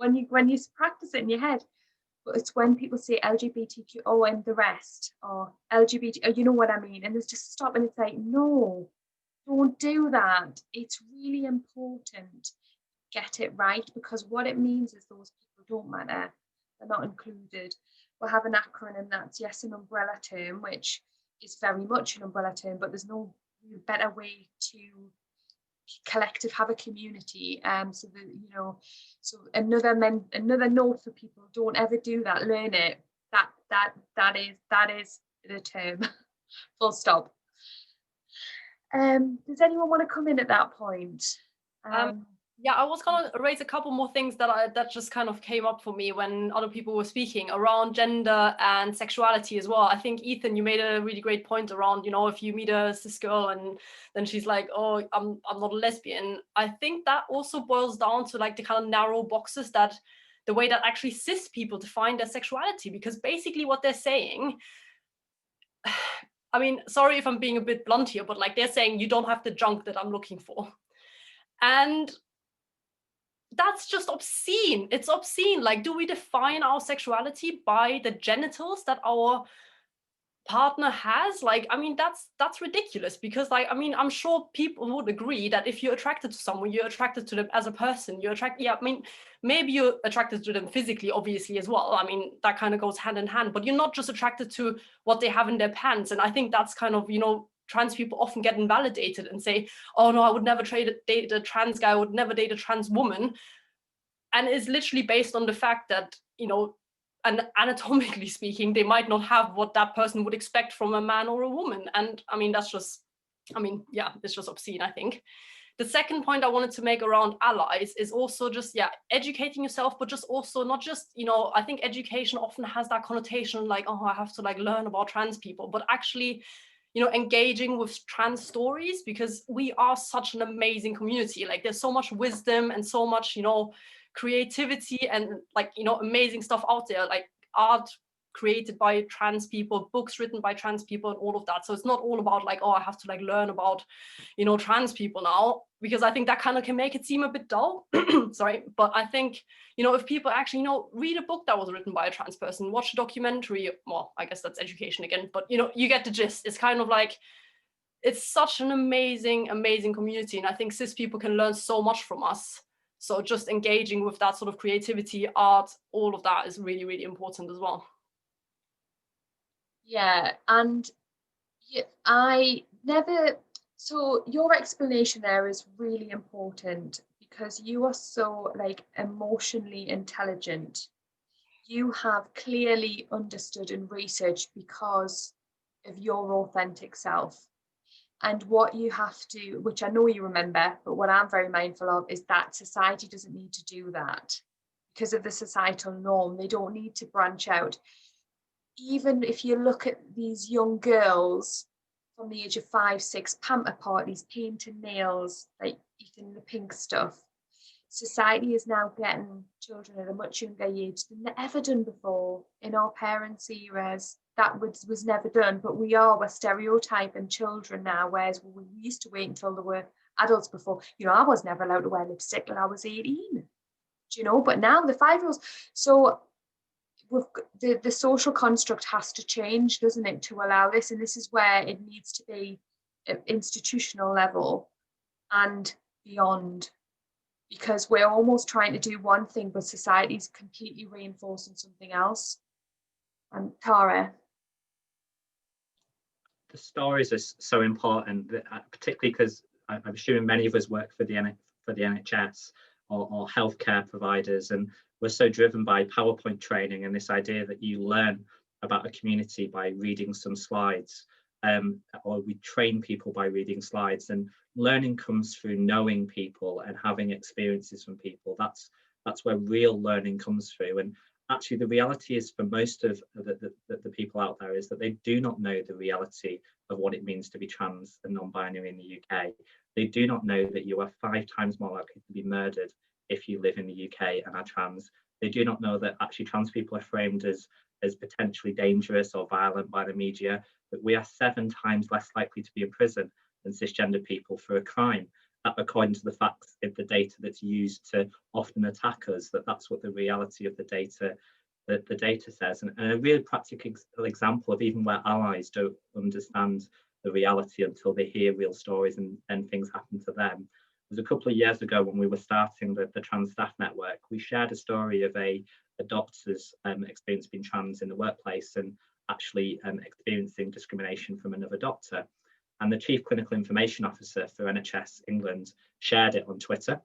[SPEAKER 1] when you practice it in your head, but it's when people say LGBTQ, oh, and the rest, or LGBT, or you know what I mean, and there's just stop, and it's like, no, don't do that. It's really important to get it right, because what it means is those people don't matter. they're not included. We'll have an acronym that's, yes, an umbrella term, which is very much an umbrella term, but there's no better way to have a community. So that, you know, so another note for people: don't ever do that. Learn it. That is the term. Full stop. Does anyone want to come in at that point?
[SPEAKER 5] Yeah, I was going to raise a couple more things that just kind of came up for me when other people were speaking around gender and sexuality as well. I think, Ethan, you made a really great point around, you know, if you meet a cis girl and then she's like, oh, I'm not a lesbian. I think that also boils down to like the kind of narrow boxes that the way that actually cis people define their sexuality, because basically what they're saying, I mean, sorry if I'm being a bit blunt here, but like they're saying you don't have the junk that I'm looking for. And that's just obscene. It's obscene. Like, do we define our sexuality by the genitals that our partner has? Like, I mean, that's ridiculous, because like, I mean, I'm sure people would agree that if you're attracted to someone, you're attracted to them as a person. I mean, maybe you're attracted to them physically, obviously, as well. I mean, that kind of goes hand in hand, but you're not just attracted to what they have in their pants. And I think that's kind of, you know, trans people often get invalidated and say, oh no, I would never date a trans guy, I would never date a trans woman. And it's literally based on the fact that, you know, and anatomically speaking, they might not have what that person would expect from a man or a woman. And I mean, that's just, I mean, yeah, it's just obscene, I think. The second point I wanted to make around allies is also just, yeah, educating yourself, but just also not just, you know, I think education often has that connotation like, oh, I have to like learn about trans people, but actually, you know, engaging with trans stories, because we are such an amazing community. Like there's so much wisdom and so much, you know, creativity and like, you know, amazing stuff out there, like art created by trans people, books written by trans people, and all of that. So it's not all about like, oh, I have to like learn about, you know, trans people now, because I think that kind of can make it seem a bit dull. Sorry, but I think, you know, if people actually, you know, read a book that was written by a trans person, watch a documentary, well, I guess that's education again, but you know, you get the gist. It's kind of like, it's such an amazing community, and I think cis people can learn so much from us. So just engaging with that sort of creativity, art, all of that is really, really important as well.
[SPEAKER 1] Yeah, and so your explanation there is really important, because you are so like emotionally intelligent. You have clearly understood and researched because of your authentic self. And what you have to, which I know you remember, but what I'm very mindful of is that society doesn't need to do that because of the societal norm. They don't need to branch out. Even if you look at these young girls from the age of 5, 6, pamper parties, painting nails, like eating the pink stuff, society is now getting children at a much younger age than they've ever done before. In our parents' eras, that was never done, but we're stereotyping children now, whereas we used to wait until they were adults before. You know, I was never allowed to wear lipstick till I was 18, you know, but now the 5-year-olds. So the social construct has to change, doesn't it, to allow this? And this is where it needs to be at institutional level and beyond, because we're almost trying to do one thing, but society's completely reinforcing something else. And Tara?
[SPEAKER 2] The stories are so important, particularly because I'm assuming many of us work for the NHS or healthcare providers, and we're so driven by PowerPoint training and this idea that you learn about a community by reading some slides, or we train people by reading slides. And learning comes through knowing people and having experiences from people. That's where real learning comes through. And actually, the reality is for most of the people out there is that they do not know the reality of what it means to be trans and non-binary in the UK. They do not know that you are 5 times more likely to be murdered if you live in the UK and are trans. They do not know that actually trans people are framed as potentially dangerous or violent by the media, that we are 7 times less likely to be in prison than cisgender people for a crime. According to the facts of the data that's used to often attack us, that's what the reality of the data says. And a really practical example of even where allies don't understand the reality until they hear real stories and things happen to them was a couple of years ago when we were starting the trans staff network. We shared a story of a doctor's experience being trans in the workplace and actually experiencing discrimination from another doctor. And the Chief Clinical Information Officer for NHS England shared it on Twitter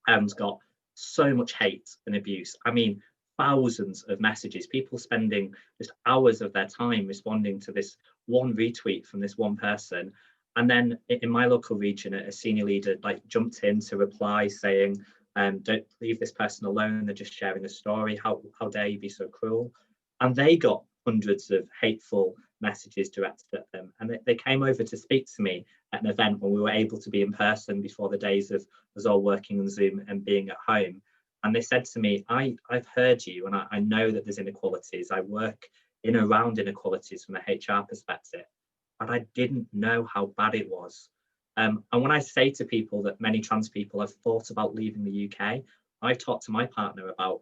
[SPEAKER 2] and got so much hate and abuse. I mean, thousands of messages, people spending just hours of their time responding to this one retweet from this one person. And then in my local region, a senior leader like jumped in to reply saying, don't leave this person alone, they're just sharing a story, how dare you be so cruel. And they got hundreds of hateful messages directed at them. And they came over to speak to me at an event when we were able to be in person before the days of us all working on Zoom and being at home. And they said to me, I've heard you, and I know that there's inequalities. I work in and around inequalities from a HR perspective, but I didn't know how bad it was. And when I say to people that many trans people have thought about leaving the UK, I've talked to my partner about,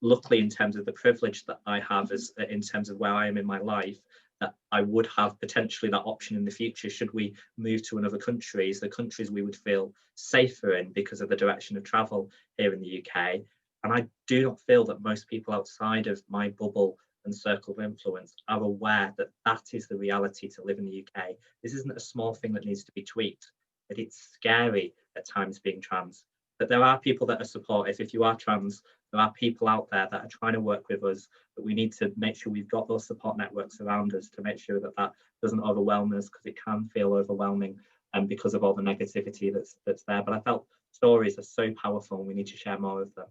[SPEAKER 2] luckily in terms of the privilege that I have as in terms of where I am in my life, that I would have potentially that option in the future should we move to another countries, the countries we would feel safer in because of the direction of travel here in the UK. And I do not feel that most people outside of my bubble and circle of influence are aware that that is the reality to live in the UK. This isn't a small thing that needs to be tweaked, but it's scary at times being trans. But there are people that are supportive. If you are trans, there are people out there that are trying to work with us, but we need to make sure we've got those support networks around us to make sure that that doesn't overwhelm us, because it can feel overwhelming and because of all the negativity that's there. But I felt stories are so powerful and we need to share more of them.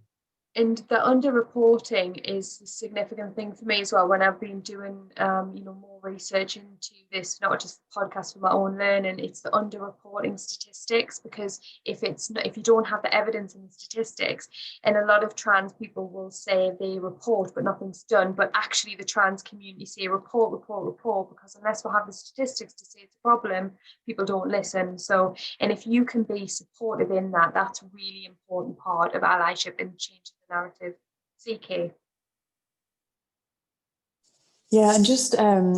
[SPEAKER 1] And the underreporting is a significant thing for me as well. When I've been doing, more research into this, not just the podcast for my own learning, it's the underreporting statistics. Because if you don't have the evidence in the statistics, and a lot of trans people will say they report but nothing's done, but actually the trans community say report, because unless we have the statistics to say it's a problem, people don't listen. So, and if you can be supportive in that, that's a really important part of allyship and changing narrative. CK.
[SPEAKER 3] Yeah, and just I'm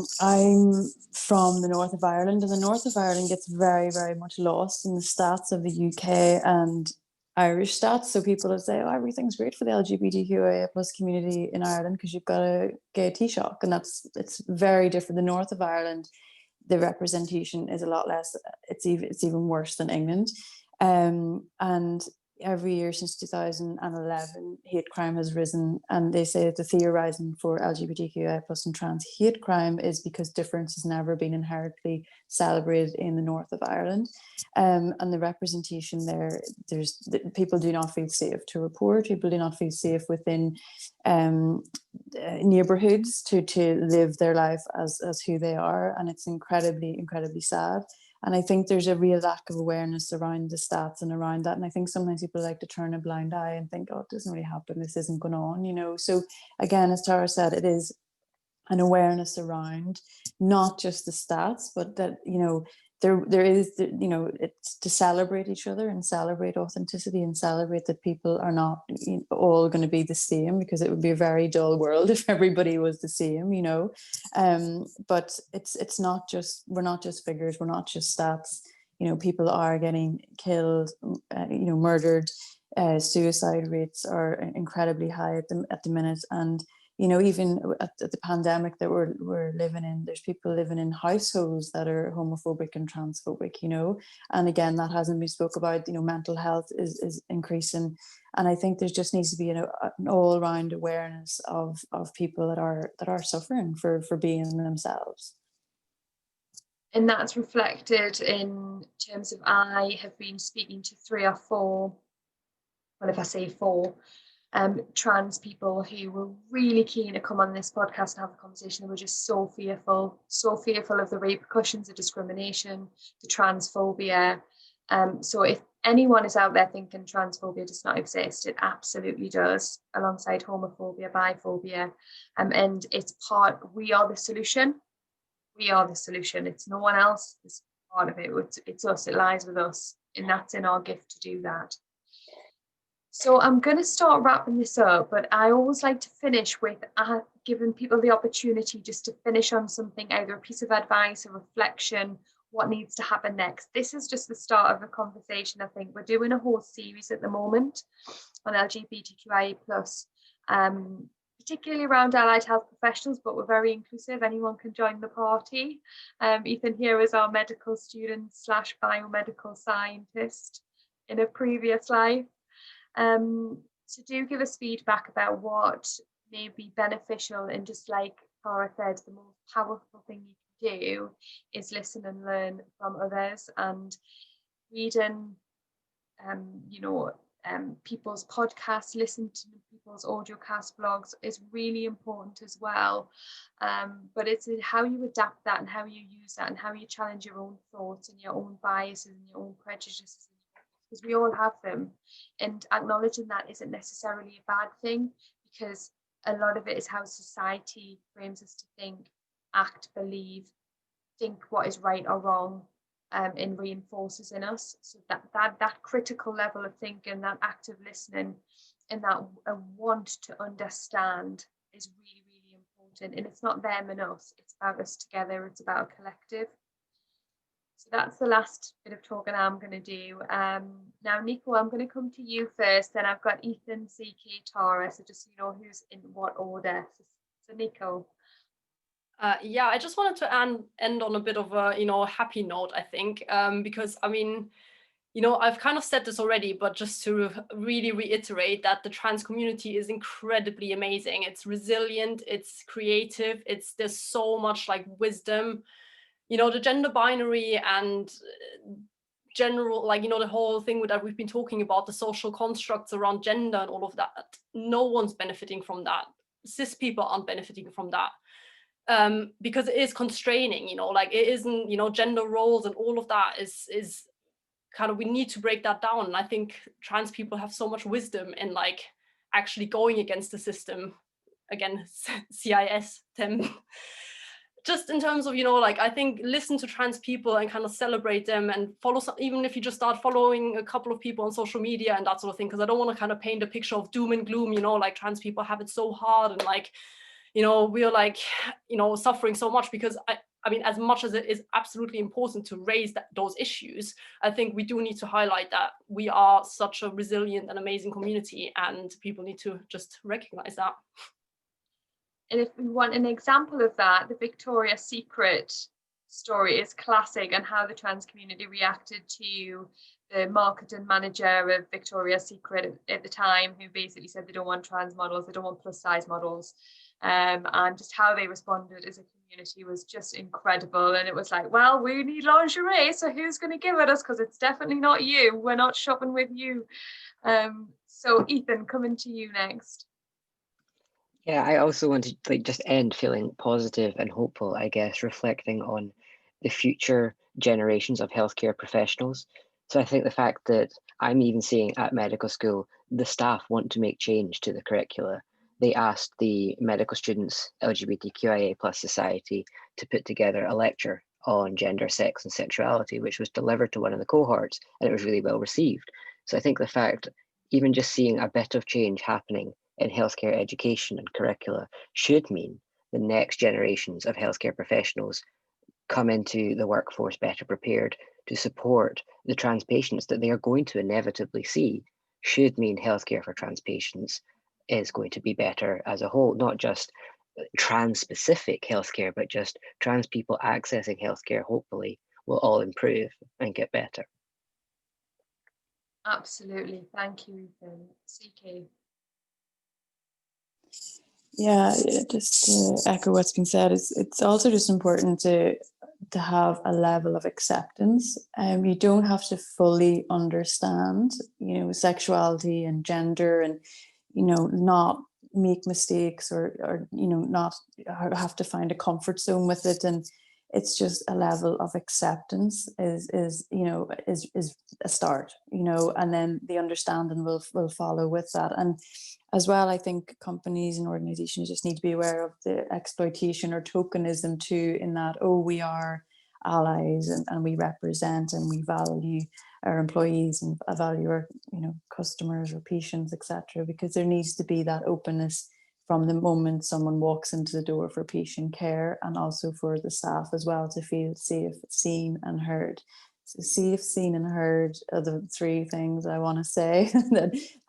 [SPEAKER 3] from the north of Ireland, and the north of Ireland gets very, very much lost in the stats of the UK and Irish stats. So people will say, oh, everything's great for the LGBTQIA plus community in Ireland because you've got a gay Taoiseach, and it's very different. The north of Ireland, the representation is a lot less. It's even worse than England, and every year since 2011, hate crime has risen, and they say that the theorizing for LGBTQI plus and trans hate crime is because difference has never been inherently celebrated in the north of Ireland, and the representation people do not feel safe to report. People do not feel safe within neighborhoods to live their life as who they are, and it's incredibly sad. And I think there's a real lack of awareness around the stats and around that. And I think sometimes people like to turn a blind eye and think, oh, it doesn't really happen, this isn't going on, So again, as Tara said, it is an awareness around not just the stats, but that, there is, it's to celebrate each other and celebrate authenticity and celebrate that people are not all going to be the same, because it would be a very dull world if everybody was the same, but it's not just, we're not just figures, we're not just stats, people are getting killed, murdered, suicide rates are incredibly high at the minute. And even at the pandemic that we're living in, there's people living in households that are homophobic and transphobic, and again, that hasn't been spoke about. Mental health is increasing, and I think there just needs to be an all-round awareness of people that are suffering for being themselves.
[SPEAKER 1] And that's reflected in terms of, I have been speaking to 3 or 4, well, if I say 4, trans people who were really keen to come on this podcast and have a conversation. They were just so fearful of the repercussions of discrimination, the transphobia. So if anyone is out there thinking transphobia does not exist, it absolutely does, alongside homophobia, biphobia, and it's we are the solution. It's no one else. It's part of it. It's us. It lies with us, and that's in our gift to do that. So I'm going to start wrapping this up, but I always like to finish with giving people the opportunity just to finish on something, either a piece of advice, a reflection, what needs to happen next. This is just the start of a conversation. I think we're doing a whole series at the moment on LGBTQIA+, particularly around allied health professionals, but we're very inclusive. Anyone can join the party. Ethan here is our medical student / biomedical scientist in a previous life. So do give us feedback about what may be beneficial, and just like Tara said, the most powerful thing you can do is listen and learn from others, and reading people's podcasts, listen to people's audiocast blogs is really important as well. But it's how you adapt that and how you use that and how you challenge your own thoughts and your own biases and your own prejudices, because we all have them, and acknowledging that isn't necessarily a bad thing, because a lot of it is how society frames us to think, act, believe, think what is right or wrong, and reinforces in us. So that critical level of thinking, that active listening, and that want to understand is really, really important. And it's not them and us, it's about us together, it's about a collective. So that's the last bit of talking I'm going to do. Now, Niko, I'm going to come to you first, then I've got Ethan, CK, Tara, so just so you know who's in what order. So Niko.
[SPEAKER 5] Yeah, I just wanted to end on a bit of a, happy note, I think, because, I mean, I've kind of said this already, but just to really reiterate that the trans community is incredibly amazing. It's resilient, it's creative, there's so much like wisdom. The gender binary and general, like, the whole thing that we've been talking about, the social constructs around gender and all of that, no one's benefiting from that. Cis people aren't benefiting from that. Because it is constraining, like it isn't, gender roles and all of that is kind of, we need to break that down. And I think trans people have so much wisdom in like actually going against the system, again, CIS, TEM. Just in terms of, like, I think listen to trans people and kind of celebrate them and follow some, even if you just start following a couple of people on social media and that sort of thing, because I don't want to kind of paint a picture of doom and gloom, like trans people have it so hard and like, we're like, suffering so much, because I mean, as much as it is absolutely important to raise those issues, I think we do need to highlight that we are such a resilient and amazing community, and people need to just recognize that.
[SPEAKER 1] And if we want an example of that, the Victoria's Secret story is classic, and how the trans community reacted to the marketing manager of Victoria's Secret at the time, who basically said they don't want trans models, they don't want plus size models. And just how they responded as a community was just incredible. And it was like, well, we need lingerie, so who's going to give it us? Because it's definitely not you. We're not shopping with you. So Ethan, coming to you next.
[SPEAKER 4] Yeah, I also want to just end feeling positive and hopeful, I guess, reflecting on the future generations of healthcare professionals. So I think the fact that I'm even seeing at medical school, the staff want to make change to the curricula. They asked the medical students, LGBTQIA+ society, to put together a lecture on gender, sex, and sexuality, which was delivered to one of the cohorts, and it was really well received. So I think the fact, even just seeing a bit of change happening in healthcare education and curricula should mean the next generations of healthcare professionals come into the workforce better prepared to support the trans patients that they are going to inevitably see. Should mean healthcare for trans patients is going to be better as a whole, not just trans-specific healthcare, but just trans people accessing healthcare, hopefully, will all improve and get better.
[SPEAKER 1] Absolutely. Thank you, Ethan. CK.
[SPEAKER 3] Yeah, just to echo what's been said, it's also just important to have a level of acceptance. You don't have to fully understand, sexuality and gender, and not make mistakes or not have to find a comfort zone with it. And it's just a level of acceptance is a start, and then the understanding will follow with that. And as well, I think companies and organizations just need to be aware of the exploitation or tokenism too, in that, we are allies and we represent and we value our employees and value our customers or patients, etc., because there needs to be that openness from the moment someone walks into the door for patient care, and also for the staff as well to feel safe, seen and heard. So safe, seen and heard are the three things I want to say.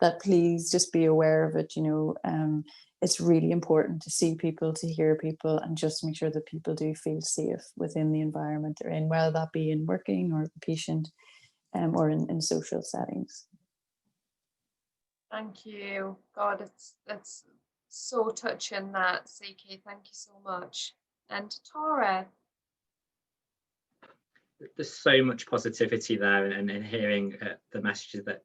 [SPEAKER 3] that please just be aware of it. It's really important to see people, to hear people, and just make sure that people do feel safe within the environment they're in, whether that be in working or patient or in social settings.
[SPEAKER 1] Thank you. God, it's so touching, that, CK. Thank you so much. And Tara?
[SPEAKER 2] There's so much positivity there, and hearing the messages that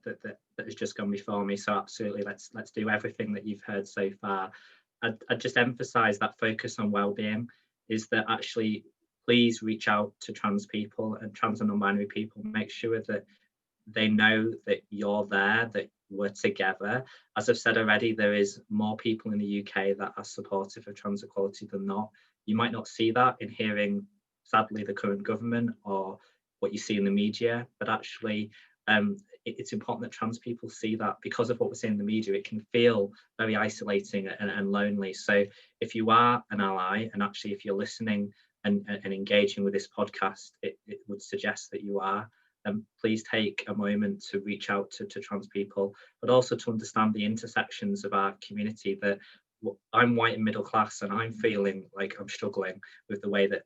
[SPEAKER 2] has just gone before me. So absolutely, let's do everything that you've heard so far. I'd just emphasize that focus on well-being is that actually please reach out to trans people and trans and non-binary people. Make sure that they know that you're there, that we're together. As I've said already, there is more people in the UK that are supportive of trans equality than not. You might not see that in hearing, sadly, the current government or what you see in the media, but actually it's important that trans people see that. Because of what we're seeing in the media, it can feel very isolating and lonely. So if you are an ally, and actually if you're listening and engaging with this podcast, it would suggest that you are, please take a moment to reach out to trans people, but also to understand the intersections of our community. That I'm white and middle class, and I'm feeling like I'm struggling with the way that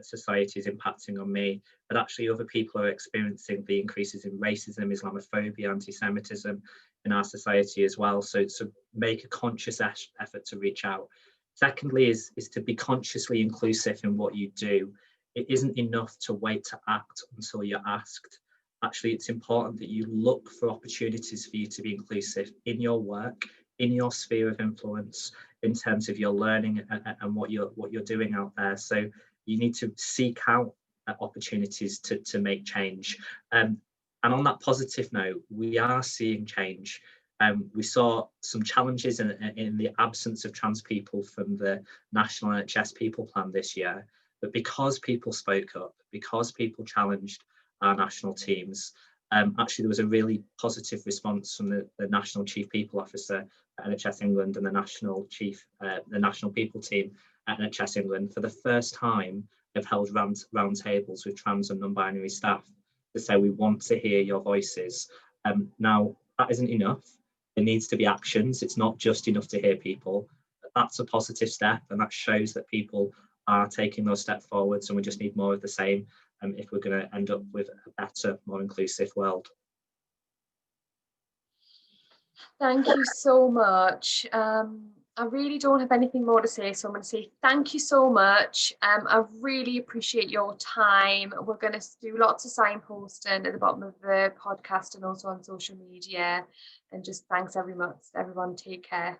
[SPEAKER 2] society is impacting on me, but actually other people are experiencing the increases in racism, Islamophobia, anti-Semitism in our society as well. So make a conscious effort to reach out. Secondly is to be consciously inclusive in what you do. It isn't enough to wait to act until you're asked. Actually, it's important that you look for opportunities for you to be inclusive in your work, in your sphere of influence, in terms of your learning and what you're doing out there. So you need to seek out opportunities to make change. And on that positive note, we are seeing change. We saw some challenges in the absence of trans people from the National NHS People Plan this year. But because people spoke up, because people challenged our national teams, actually there was a really positive response from the National Chief People Officer at NHS England and the National People Team at NHS England. For the first time, they've held round tables with trans and non-binary staff to say, we want to hear your voices. Now, that isn't enough. There needs to be actions. It's not just enough to hear people. But that's a positive step, and that shows that people are taking those steps forwards, and we just need more of the same if we're going to end up with a better, more inclusive world.
[SPEAKER 1] Thank you so much. I really don't have anything more to say, so I'm going to say thank you so much. I really appreciate your time. We're going to do lots of signposting at the bottom of the podcast and also on social media. And just thanks everyone. Take care.